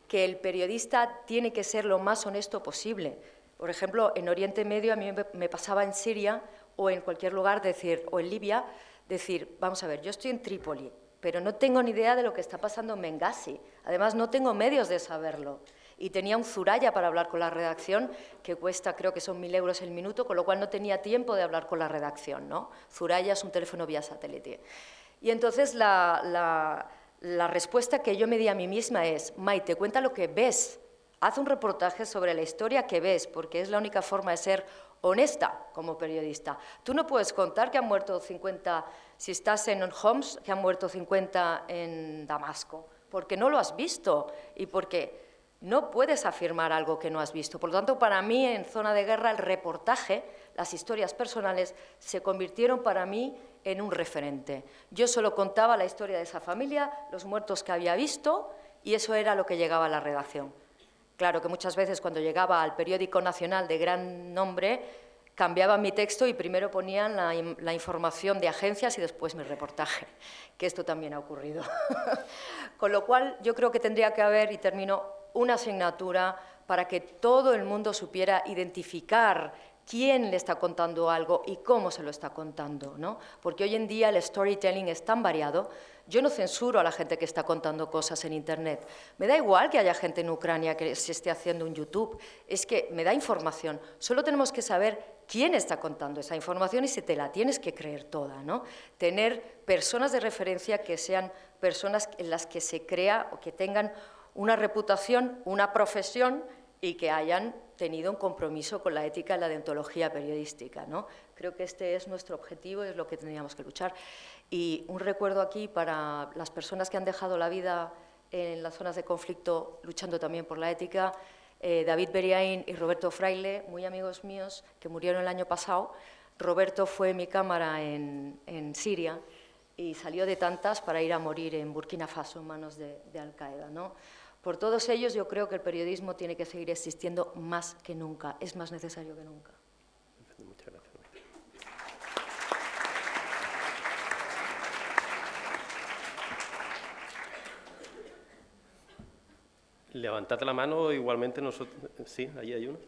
Speaker 5: que el periodista tiene que ser lo más honesto posible. Por ejemplo, en Oriente Medio a mí me pasaba en Siria o en cualquier lugar, o en Libia, decir, vamos a ver, yo estoy en Trípoli, pero no tengo ni idea de lo que está pasando en Bengasi. Además, no tengo medios de saberlo. Y tenía un Zuraya para hablar con la redacción, que cuesta, creo que son 1.000 euros el minuto, con lo cual no tenía tiempo de hablar con la redacción, ¿no? Zuraya es un teléfono vía satélite. Y entonces la respuesta que yo me di a mí misma es, Maite, cuenta lo que ves, haz un reportaje sobre la historia que ves, porque es la única forma de ser honesta como periodista. Tú no puedes contar que han muerto 50, si estás en Homs, que han muerto 50 en Damasco, porque no lo has visto y porque no puedes afirmar algo que no has visto. Por lo tanto, para mí, en Zona de Guerra, el reportaje, las historias personales, se convirtieron para mí en un referente. Yo solo contaba la historia de esa familia, los muertos que había visto, y eso era lo que llegaba a la redacción. Claro que muchas veces cuando llegaba al periódico nacional de gran nombre, cambiaban mi texto y primero ponían la información de agencias y después mi reportaje, que esto también ha ocurrido. Con lo cual, yo creo que tendría que haber, y termino, una asignatura para que todo el mundo supiera identificar quién le está contando algo y cómo se lo está contando, ¿no? Porque hoy en día el storytelling es tan variado. Yo no censuro a la gente que está contando cosas en Internet. Me da igual que haya gente en Ucrania que se esté haciendo un YouTube. Es que me da información. Solo tenemos que saber quién está contando esa información y si te la tienes que creer toda, ¿no? Tener personas de referencia que sean personas en las que se crea o que tengan una reputación, una profesión y que hayan tenido un compromiso con la ética y la deontología periodística, ¿no? Creo que este es nuestro objetivo y es lo que tendríamos que luchar. Y un recuerdo aquí para las personas que han dejado la vida en las zonas de conflicto luchando también por la ética, David Beriaín y Roberto Fraile, muy amigos míos, que murieron el año pasado. Roberto fue mi cámara en Siria y salió de tantas para ir a morir en Burkina Faso en manos de Al-Qaeda, ¿no? Por todos ellos, yo creo que el periodismo tiene que seguir existiendo más que nunca, es más necesario que nunca.
Speaker 3: Muchas gracias. Levantad la mano, igualmente nosotros... Sí, ahí hay uno.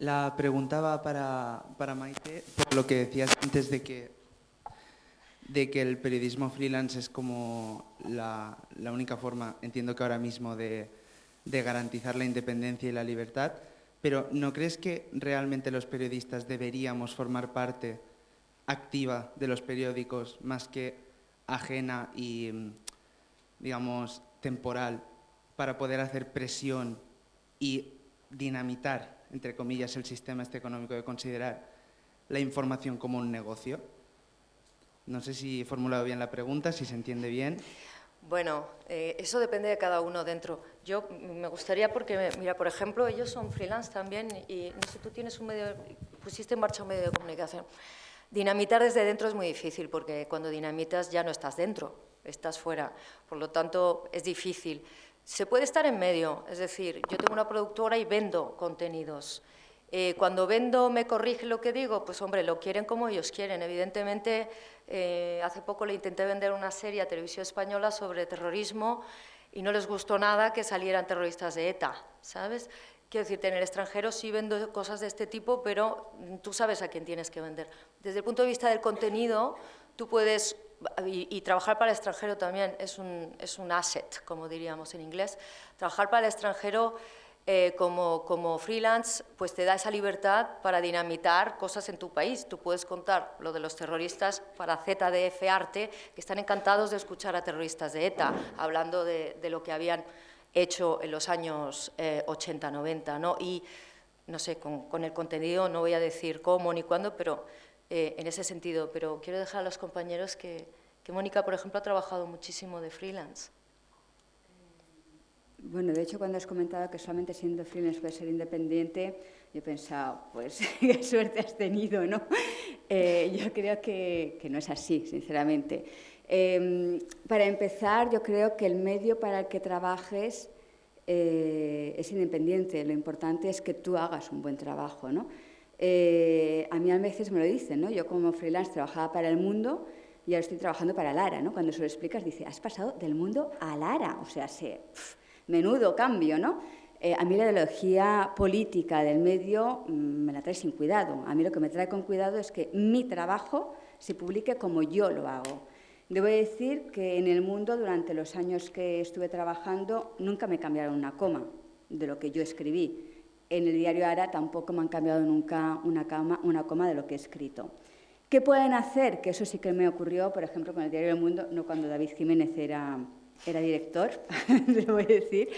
Speaker 9: La pregunta va para Maite, por lo que decías antes de que el periodismo freelance es como la única forma, entiendo que ahora mismo, de garantizar la independencia y la libertad, pero ¿no crees que realmente los periodistas deberíamos formar parte activa de los periódicos más que ajena y, digamos, temporal para poder hacer presión y dinamitar, entre comillas, el sistema económico de considerar la información como un negocio? No sé si he formulado bien la pregunta, si se entiende bien.
Speaker 5: Bueno, eso depende de cada uno dentro. Yo me gustaría, porque, mira, por ejemplo, ellos son freelance también y, no sé, tú tienes un medio, pusiste en marcha un medio de comunicación. Dinamitar desde dentro es muy difícil, porque cuando dinamitas ya no estás dentro, estás fuera. Por lo tanto, es difícil. Se puede estar en medio, es decir, yo tengo una productora y vendo contenidos. Cuando vendo, me corrige lo que digo, pues hombre, lo quieren como ellos quieren. Evidentemente, hace poco le intenté vender una serie a Televisión Española sobre terrorismo y no les gustó nada que salieran terroristas de ETA, ¿sabes? Quiero decirte, en el extranjero sí vendo cosas de este tipo, pero tú sabes a quién tienes que vender. Desde el punto de vista del contenido, tú puedes... Y trabajar para el extranjero también es un asset, como diríamos en inglés. Trabajar para el extranjero como freelance, pues te da esa libertad para dinamitar cosas en tu país. Tú puedes contar lo de los terroristas para ZDF Arte, que están encantados de escuchar a terroristas de ETA, hablando de lo que habían hecho en los años 80-90, ¿no? Y, no sé, con el contenido no voy a decir cómo ni cuándo, pero... en ese sentido, pero quiero dejar a los compañeros que Mónica, por ejemplo, ha trabajado muchísimo de freelance.
Speaker 7: Bueno, de hecho, cuando has comentado que solamente siendo freelance puedes ser independiente, yo he pensado, pues, qué suerte has tenido, ¿no? Yo creo que no es así, sinceramente. Para empezar, yo creo que el medio para el que trabajes es independiente. Lo importante es que tú hagas un buen trabajo, ¿no? A mí a veces me lo dicen, ¿no? Yo como freelance trabajaba para El Mundo y ahora estoy trabajando para Lara, ¿no? Cuando se lo explicas, dice, has pasado del Mundo a Lara, o sea, menudo cambio, ¿no? A mí la ideología política del medio me la trae sin cuidado. A mí lo que me trae con cuidado es que mi trabajo se publique como yo lo hago. Debo decir que en El Mundo, durante los años que estuve trabajando, nunca me cambiaron una coma de lo que yo escribí. En el diario Ara tampoco me han cambiado nunca una coma de lo que he escrito. ¿Qué pueden hacer? Que eso sí que me ocurrió, por ejemplo, con el diario El Mundo, no cuando David Jiménez era director, lo voy a decir.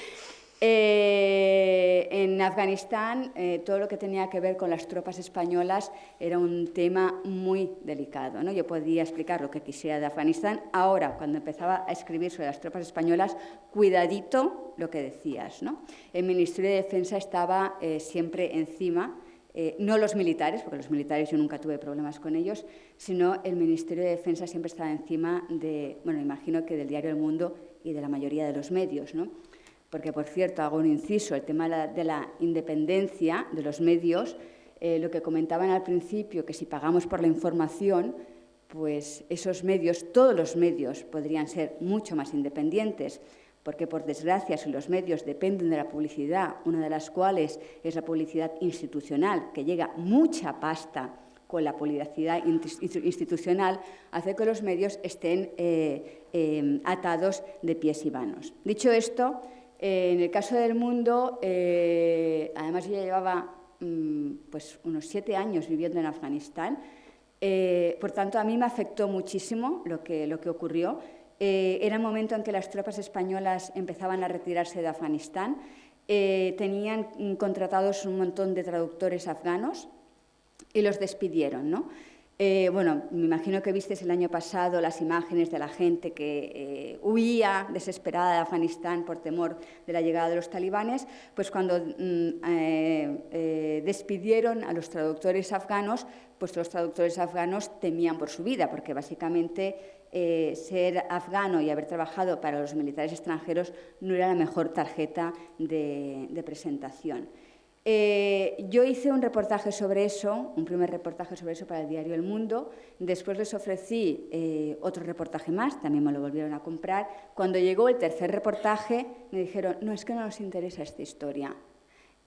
Speaker 7: En Afganistán, todo lo que tenía que ver con las tropas españolas era un tema muy delicado, ¿no? Yo podía explicar lo que quisiera de Afganistán. Ahora, cuando empezaba a escribir sobre las tropas españolas, cuidadito lo que decías, ¿no? El Ministerio de Defensa estaba siempre encima no los militares, porque los militares yo nunca tuve problemas con ellos, sino el Ministerio de Defensa siempre estaba encima de, bueno, imagino que del diario El Mundo y de la mayoría de los medios, ¿no? Porque, por cierto, hago un inciso, el tema de la independencia de los medios, lo que comentaban al principio, que si pagamos por la información, pues esos medios, todos los medios, podrían ser mucho más independientes, porque, por desgracia, si los medios dependen de la publicidad, una de las cuales es la publicidad institucional, que llega mucha pasta con la publicidad institucional, hace que los medios estén atados de pies y manos. Dicho esto, en el caso del Mundo, además yo ya llevaba pues unos 7 años viviendo en Afganistán, por tanto, a mí me afectó muchísimo lo que ocurrió. Era el momento en que las tropas españolas empezaban a retirarse de Afganistán. Tenían contratados un montón de traductores afganos y los despidieron, ¿no? Bueno, me imagino que visteis el año pasado las imágenes de la gente que huía desesperada de Afganistán por temor de la llegada de los talibanes. Pues cuando despidieron a los traductores afganos, pues los traductores afganos temían por su vida, porque básicamente ser afgano y haber trabajado para los militares extranjeros no era la mejor tarjeta de presentación. Yo hice un reportaje sobre eso, un primer reportaje sobre eso para el diario El Mundo. Después les ofrecí otro reportaje más, también me lo volvieron a comprar. Cuando llegó el tercer reportaje me dijeron, no, es que no nos interesa esta historia.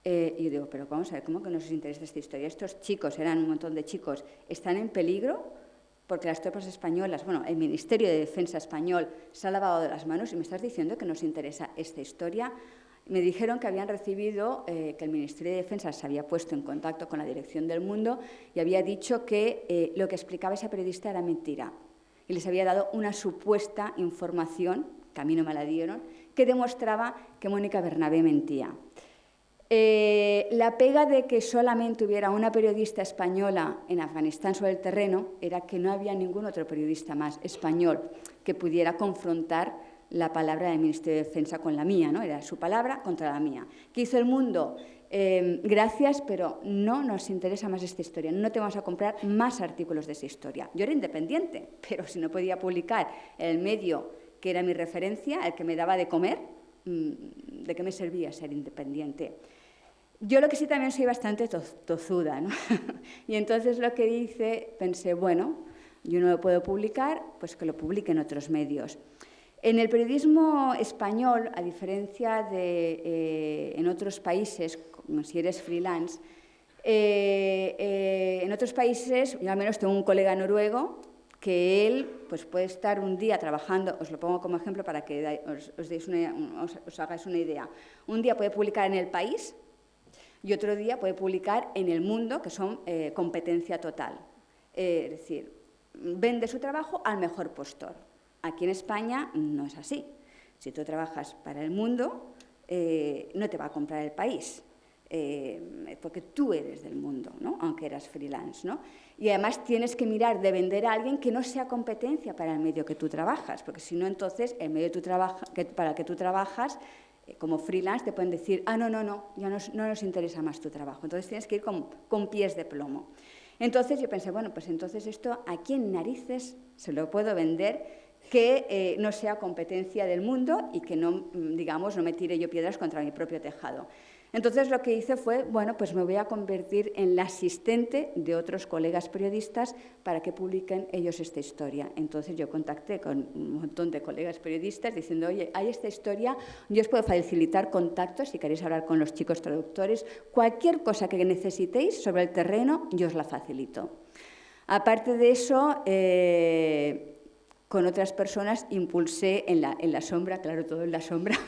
Speaker 7: Y yo digo, pero vamos a ver, ¿cómo que no nos interesa esta historia? Estos chicos, eran un montón de chicos, están en peligro porque las tropas españolas, bueno, el Ministerio de Defensa español se ha lavado de las manos y me estás diciendo que nos interesa esta historia. Me dijeron que habían recibido, que el Ministerio de Defensa se había puesto en contacto con la dirección del Mundo y había dicho que lo que explicaba esa periodista era mentira. Y les había dado una supuesta información, que a mí no me la dieron, que demostraba que Mónica Bernabé mentía. La pega de que solamente hubiera una periodista española en Afganistán sobre el terreno era que no había ningún otro periodista más español que pudiera confrontar la palabra del Ministerio de Defensa con la mía, ¿no? Era su palabra contra la mía. ¿Qué hizo el Mundo? Gracias, pero no nos interesa más esta historia. No te vamos a comprar más artículos de esa historia. Yo era independiente, pero si no podía publicar el medio que era mi referencia, el que me daba de comer, ¿de qué me servía ser independiente? Yo lo que sí también soy bastante tozuda, ¿no? Y entonces lo que hice, pensé, bueno, yo no lo puedo publicar, pues que lo publiquen otros medios. En el periodismo español, a diferencia de en otros países, como si eres freelance, en otros países, yo al menos tengo un colega noruego, que él pues, puede estar un día trabajando, os lo pongo como ejemplo para que os hagáis una idea. Un día puede publicar en El País y otro día puede publicar en El Mundo, que son competencia total. Es decir, vende su trabajo al mejor postor. Aquí en España no es así. Si tú trabajas para El Mundo, no te va a comprar El País, porque tú eres del Mundo, ¿no? Aunque eras freelance, ¿no? Y además tienes que mirar de vender a alguien que no sea competencia para el medio que tú trabajas, porque si no, entonces el medio para el que tú trabajas, como freelance, te pueden decir, ah, no, ya no nos interesa más tu trabajo. Entonces tienes que ir con pies de plomo. Entonces yo pensé, bueno, pues entonces esto, ¿a quién narices se lo puedo vender que no sea competencia del Mundo y que no, digamos, no me tire yo piedras contra mi propio tejado? Entonces lo que hice fue, bueno, pues me voy a convertir en la asistente de otros colegas periodistas para que publiquen ellos esta historia. Entonces yo contacté con un montón de colegas periodistas diciendo, oye, hay esta historia, yo os puedo facilitar contactos si queréis hablar con los chicos traductores, cualquier cosa que necesitéis sobre el terreno, yo os la facilito. Aparte de eso, con otras personas impulsé en la sombra, claro, todo en la sombra,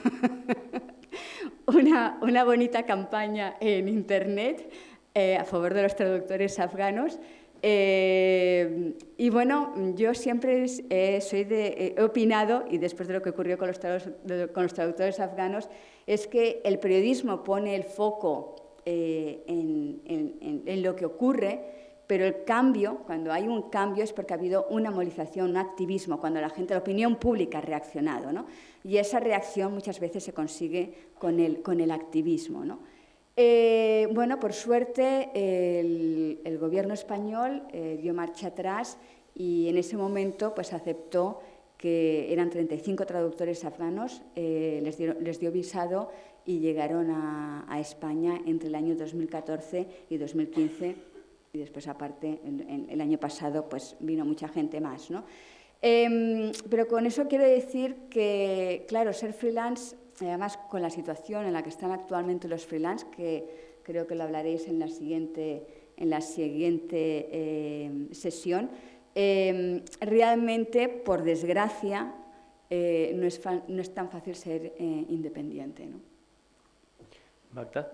Speaker 7: una bonita campaña en Internet a favor de los traductores afganos. Y bueno, yo siempre he opinado, y después de lo que ocurrió con los traductores afganos, es que el periodismo pone el foco en lo que ocurre, pero el cambio, cuando hay un cambio, es porque ha habido una movilización, un activismo, cuando la opinión pública ha reaccionado, ¿no? Y esa reacción muchas veces se consigue con el activismo, ¿no? Bueno, por suerte el gobierno español dio marcha atrás y en ese momento pues aceptó que eran 35 traductores afganos, les dio visado y llegaron a España entre el año 2014 y 2015 y después aparte el año pasado pues vino mucha gente más, ¿no? Pero con eso quiero decir que, claro, ser freelance, además con la situación en la que están actualmente los freelance, que creo que lo hablaréis en la siguiente sesión, realmente, por desgracia, no es tan fácil ser independiente, ¿no?
Speaker 3: Magda,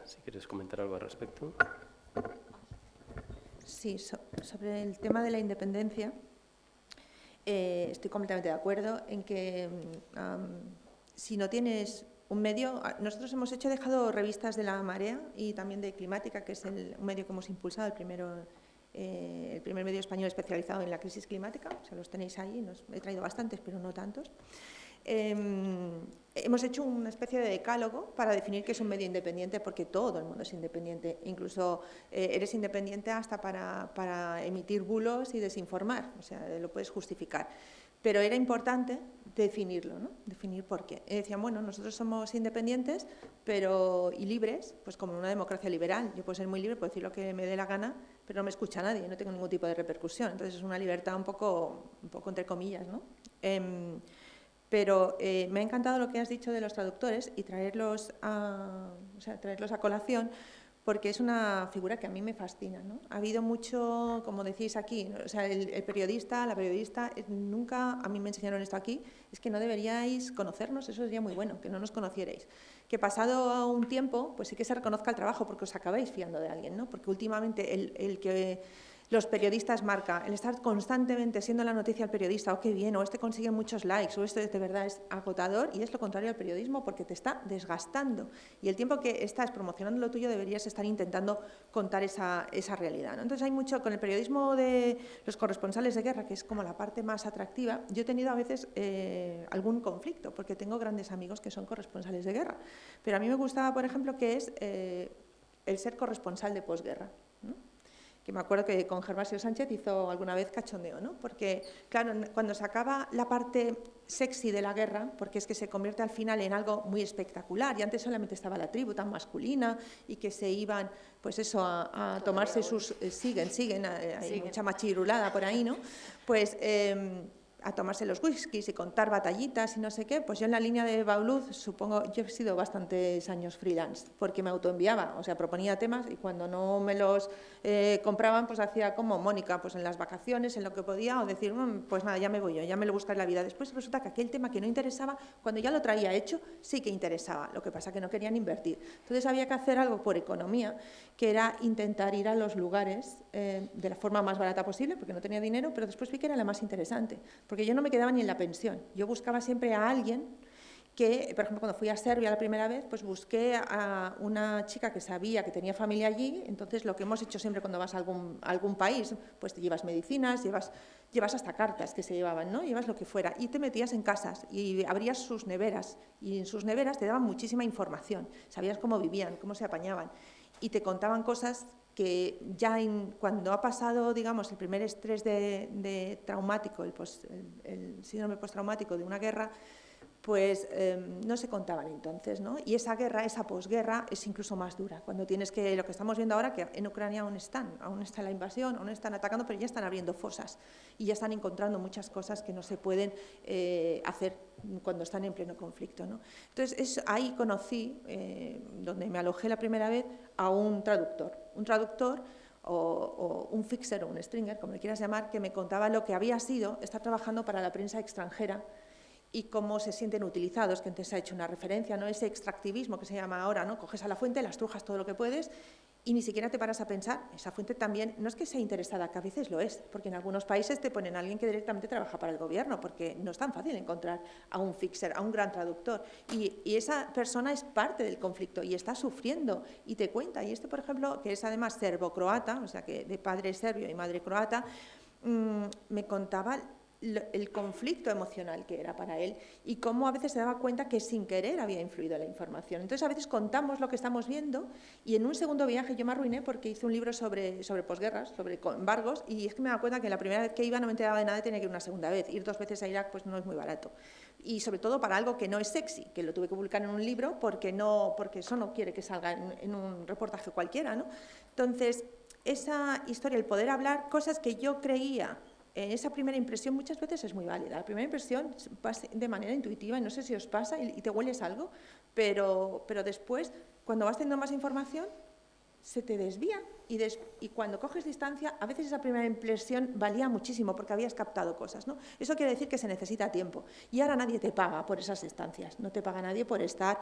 Speaker 3: si quieres comentar algo al respecto.
Speaker 6: Sí, sobre el tema de la independencia, estoy completamente de acuerdo en que si no tienes un medio, nosotros hemos dejado revistas de La Marea y también de Climática, que es un medio que hemos impulsado, el primer medio español especializado en la crisis climática, o sea, los tenéis ahí, he traído bastantes, pero no tantos. Hemos hecho una especie de decálogo para definir qué es un medio independiente, porque todo el mundo es independiente, incluso eres independiente hasta para emitir bulos y desinformar, o sea, lo puedes justificar. Pero era importante definirlo, ¿no? Definir por qué. Decían, bueno, nosotros somos independientes y libres, pues como en una democracia liberal. Yo puedo ser muy libre, puedo decir lo que me dé la gana, pero no me escucha nadie, no tengo ningún tipo de repercusión. Entonces es una libertad un poco entre comillas, ¿no? Pero me ha encantado lo que has dicho de los traductores y traerlos a colación, porque es una figura que a mí me fascina, ¿no? Ha habido mucho, como decís aquí, o sea, el periodista, la periodista, nunca, a mí me enseñaron esto aquí, es que no deberíais conocernos, eso sería muy bueno, que no nos conocierais. Que pasado un tiempo, pues sí que se reconozca el trabajo, porque os acabáis fiando de alguien, ¿no? Porque últimamente el que los periodistas marca, el estar constantemente siendo la noticia al periodista, qué bien, o este consigue muchos likes, o esto de verdad es agotador, y es lo contrario al periodismo porque te está desgastando. Y el tiempo que estás promocionando lo tuyo deberías estar intentando contar esa realidad, ¿no? Entonces hay mucho, con el periodismo de los corresponsales de guerra, que es como la parte más atractiva, yo he tenido a veces algún conflicto, porque tengo grandes amigos que son corresponsales de guerra. Pero a mí me gustaba, por ejemplo, que es el ser corresponsal de posguerra, ¿no? Que me acuerdo que con Gervasio Sánchez hizo alguna vez cachondeo, ¿no? Porque, claro, cuando se acaba la parte sexy de la guerra, porque es que se convierte al final en algo muy espectacular, y antes solamente estaba la tribu tan masculina y que se iban, pues eso, a tomarse sus... siguen, hay mucha machirulada por ahí, ¿no? Pues... a tomarse los whiskies y contar batallitas y no sé qué, pues yo en la línea de Bauluz, supongo, yo he sido bastantes años freelance, porque me autoenviaba, o sea, proponía temas y cuando no me los compraban, pues hacía como Mónica, pues en las vacaciones, en lo que podía, o decir, pues nada, ya me voy yo, ya me lo buscaré la vida. Después resulta que aquel tema que no interesaba, cuando ya lo traía hecho, sí que interesaba, lo que pasa que no querían invertir. Entonces había que hacer algo por economía, que era intentar ir a los lugares de la forma más barata posible, porque no tenía dinero, pero después vi que era la más interesante, porque yo no me quedaba ni en la pensión. Yo buscaba siempre a alguien que, por ejemplo, cuando fui a Serbia la primera vez, pues busqué a una chica que sabía que tenía familia allí. Entonces, lo que hemos hecho siempre cuando vas a algún país, pues te llevas medicinas, llevas hasta cartas que se llevaban, ¿no? Llevas lo que fuera y te metías en casas y abrías sus neveras. Y en sus neveras te daban muchísima información. Sabías cómo vivían, cómo se apañaban. Y te contaban cosas que ya cuando ha pasado, digamos, el primer estrés de traumático, el síndrome postraumático de una guerra, pues no se contaban entonces, ¿no? Y esa guerra, esa posguerra, es incluso más dura. Cuando tienes que, lo que estamos viendo ahora, que en Ucrania aún está la invasión, aún están atacando, pero ya están abriendo fosas y ya están encontrando muchas cosas que no se pueden hacer cuando están en pleno conflicto, ¿no? Entonces, ahí conocí, donde me alojé la primera vez, a un traductor o un fixer o un stringer, como le quieras llamar, que me contaba lo que había sido estar trabajando para la prensa extranjera y cómo se sienten utilizados, que antes se ha hecho una referencia, ¿no? Ese extractivismo que se llama ahora, ¿no? Coges a la fuente, la estrujas todo lo que puedes y ni siquiera te paras a pensar, esa fuente también, no es que sea interesada, que a veces lo es, porque en algunos países te ponen a alguien que directamente trabaja para el gobierno, porque no es tan fácil encontrar a un fixer, a un gran traductor, y esa persona es parte del conflicto y está sufriendo y te cuenta, y este, por ejemplo, que es además serbo-croata, o sea, que de padre serbio y madre croata, me contaba el conflicto emocional que era para él y cómo a veces se daba cuenta que sin querer había influido la información. Entonces a veces contamos lo que estamos viendo y en un segundo viaje yo me arruiné porque hice un libro sobre posguerras, sobre embargos, y es que me daba cuenta que la primera vez que iba no me enteraba de nada y tenía que ir una segunda vez. Ir 2 veces a Irak pues no es muy barato. Y sobre todo para algo que no es sexy, que lo tuve que publicar en un libro porque eso no quiere que salga en un reportaje cualquiera, ¿no? Entonces, esa historia, el poder hablar cosas que yo creía, esa primera impresión muchas veces es muy válida. La primera impresión pasa de manera intuitiva y no sé si os pasa y te hueles algo, pero después, cuando vas teniendo más información, se te desvía y cuando coges distancia, a veces esa primera impresión valía muchísimo porque habías captado cosas, ¿no? Eso quiere decir que se necesita tiempo. Y ahora nadie te paga por esas distancias, no te paga nadie por estar...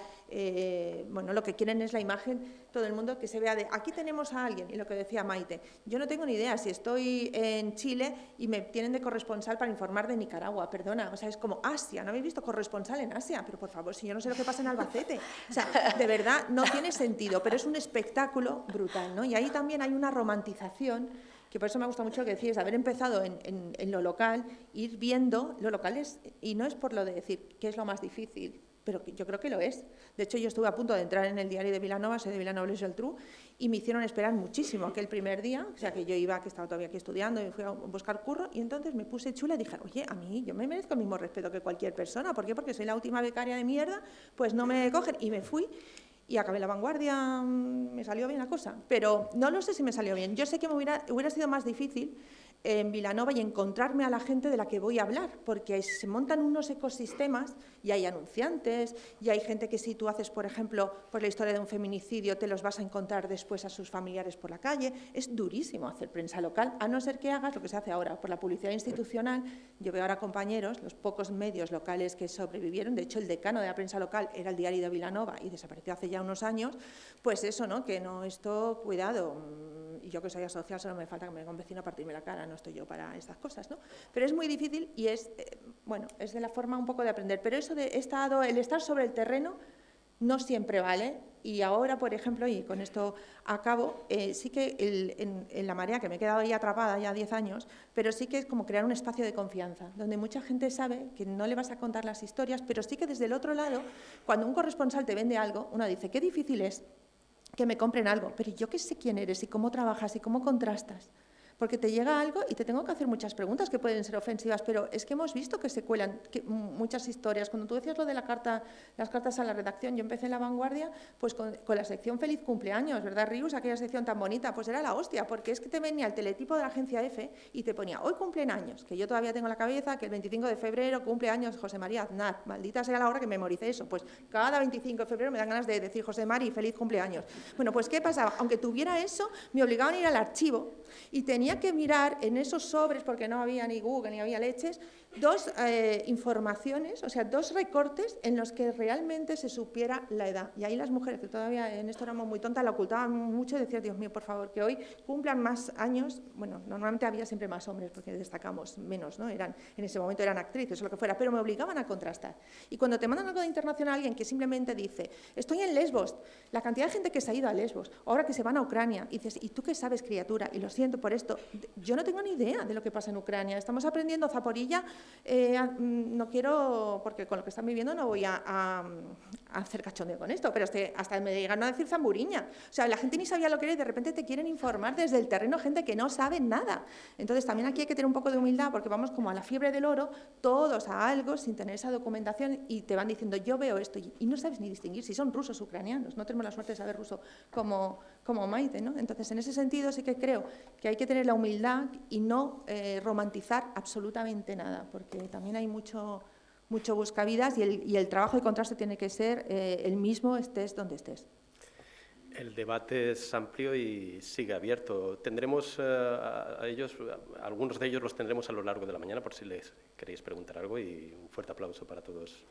Speaker 6: bueno, lo que quieren es la imagen, todo el mundo que se vea de aquí tenemos a alguien, y lo que decía Maite, yo no tengo ni idea si estoy en Chile y me tienen de corresponsal para informar de Nicaragua, perdona, o sea, es como Asia, ¿no habéis visto corresponsal en Asia? Pero por favor, si yo no sé lo que pasa en Albacete, o sea, de verdad no tiene sentido, pero es un espectáculo brutal, ¿no? Y ahí también hay una romantización, que por eso me gusta mucho lo que decís, haber empezado en lo local, ir viendo lo local, y no es por lo de decir que es lo más difícil, pero yo creo que lo es. De hecho, yo estuve a punto de entrar en el diario de Vilanova, soy de Vilanova y Geltrú, y me hicieron esperar muchísimo aquel primer día, o sea, que yo iba, que estaba todavía aquí estudiando, y fui a buscar curro, y entonces me puse chula y dije, oye, a mí, yo me merezco el mismo respeto que cualquier persona. ¿Por qué? Porque soy la última becaria de mierda, pues no me cogen, y me fui. Y acabé La Vanguardia, me salió bien la cosa, pero no lo sé si me salió bien. Yo sé que me hubiera sido más difícil en Vilanova y encontrarme a la gente de la que voy a hablar, porque se montan unos ecosistemas y hay anunciantes, y hay gente que si tú haces, por ejemplo, pues la historia de un feminicidio, te los vas a encontrar después a sus familiares por la calle. Es durísimo hacer prensa local, a no ser que hagas lo que se hace ahora, por la publicidad institucional. Yo veo ahora compañeros, los pocos medios locales que sobrevivieron, de hecho el decano de la prensa local era el diario de Vilanova y desapareció hace ya unos años, pues eso, ¿no? Que no, esto, cuidado, y yo que soy asociada solo me falta que me venga un vecino a partirme la cara, no estoy yo para estas cosas, ¿no? Pero es muy difícil y es, bueno, es de la forma un poco de aprender, pero eso de el estar sobre el terreno no siempre vale, y ahora, por ejemplo, y con esto acabo, sí que en La Marea, que me he quedado ahí atrapada ya 10 años, pero sí que es como crear un espacio de confianza, donde mucha gente sabe que no le vas a contar las historias, pero sí que desde el otro lado, cuando un corresponsal te vende algo, uno dice, qué difícil es que me compren algo, pero yo qué sé quién eres y cómo trabajas y cómo contrastas. Porque te llega algo y te tengo que hacer muchas preguntas que pueden ser ofensivas, pero es que hemos visto que se cuelan muchas historias. Cuando tú decías lo de las cartas a la redacción, yo empecé en La Vanguardia pues con la sección Feliz Cumpleaños, ¿verdad, Rius? Aquella sección tan bonita, pues era la hostia, porque es que te venía el teletipo de la agencia EFE y te ponía, hoy cumplen años, que yo todavía tengo en la cabeza que el 25 de febrero cumple años José María Aznar, maldita sea la hora que memoricé eso, pues cada 25 de febrero me dan ganas de decir José Mari, feliz cumpleaños. Bueno, pues ¿qué pasaba? Aunque tuviera eso, me obligaban a ir al archivo y tenía que mirar en esos sobres, porque no había ni Google ni había leches, 2 informaciones, o sea, 2 recortes en los que realmente se supiera la edad. Y ahí las mujeres, que todavía en esto éramos muy tontas, la ocultaban mucho y decían, Dios mío, por favor, que hoy cumplan más años. Bueno, normalmente había siempre más hombres, porque destacamos menos, ¿no? En ese momento eran actrices o lo que fuera, pero me obligaban a contrastar. Y cuando te mandan algo de internacional, alguien que simplemente dice, estoy en Lesbos, la cantidad de gente que se ha ido a Lesbos, ahora que se van a Ucrania, y dices, ¿y tú qué sabes, criatura? Y lo siento por esto, yo no tengo ni idea de lo que pasa en Ucrania. Estamos aprendiendo Zaporilla, no quiero, porque con lo que están viviendo no voy a hacer cachondeo con esto, pero hasta me llegaron a decir zamburiña. O sea, la gente ni sabía lo que era y de repente te quieren informar desde el terreno gente que no sabe nada. Entonces también aquí hay que tener un poco de humildad porque vamos como a la fiebre del oro, todos a algo sin tener esa documentación y te van diciendo yo veo esto y no sabes ni distinguir si son rusos o ucranianos. No tenemos la suerte de saber ruso como Maite, ¿no? Entonces en ese sentido sí que creo que hay que tener la humildad y no romantizar absolutamente nada, porque también hay mucho buscavidas y el trabajo de contraste tiene que ser el mismo estés donde estés.
Speaker 3: El debate es amplio y sigue abierto. Tendremos algunos de ellos los tendremos a lo largo de la mañana por si les queréis preguntar algo y un fuerte aplauso para todos.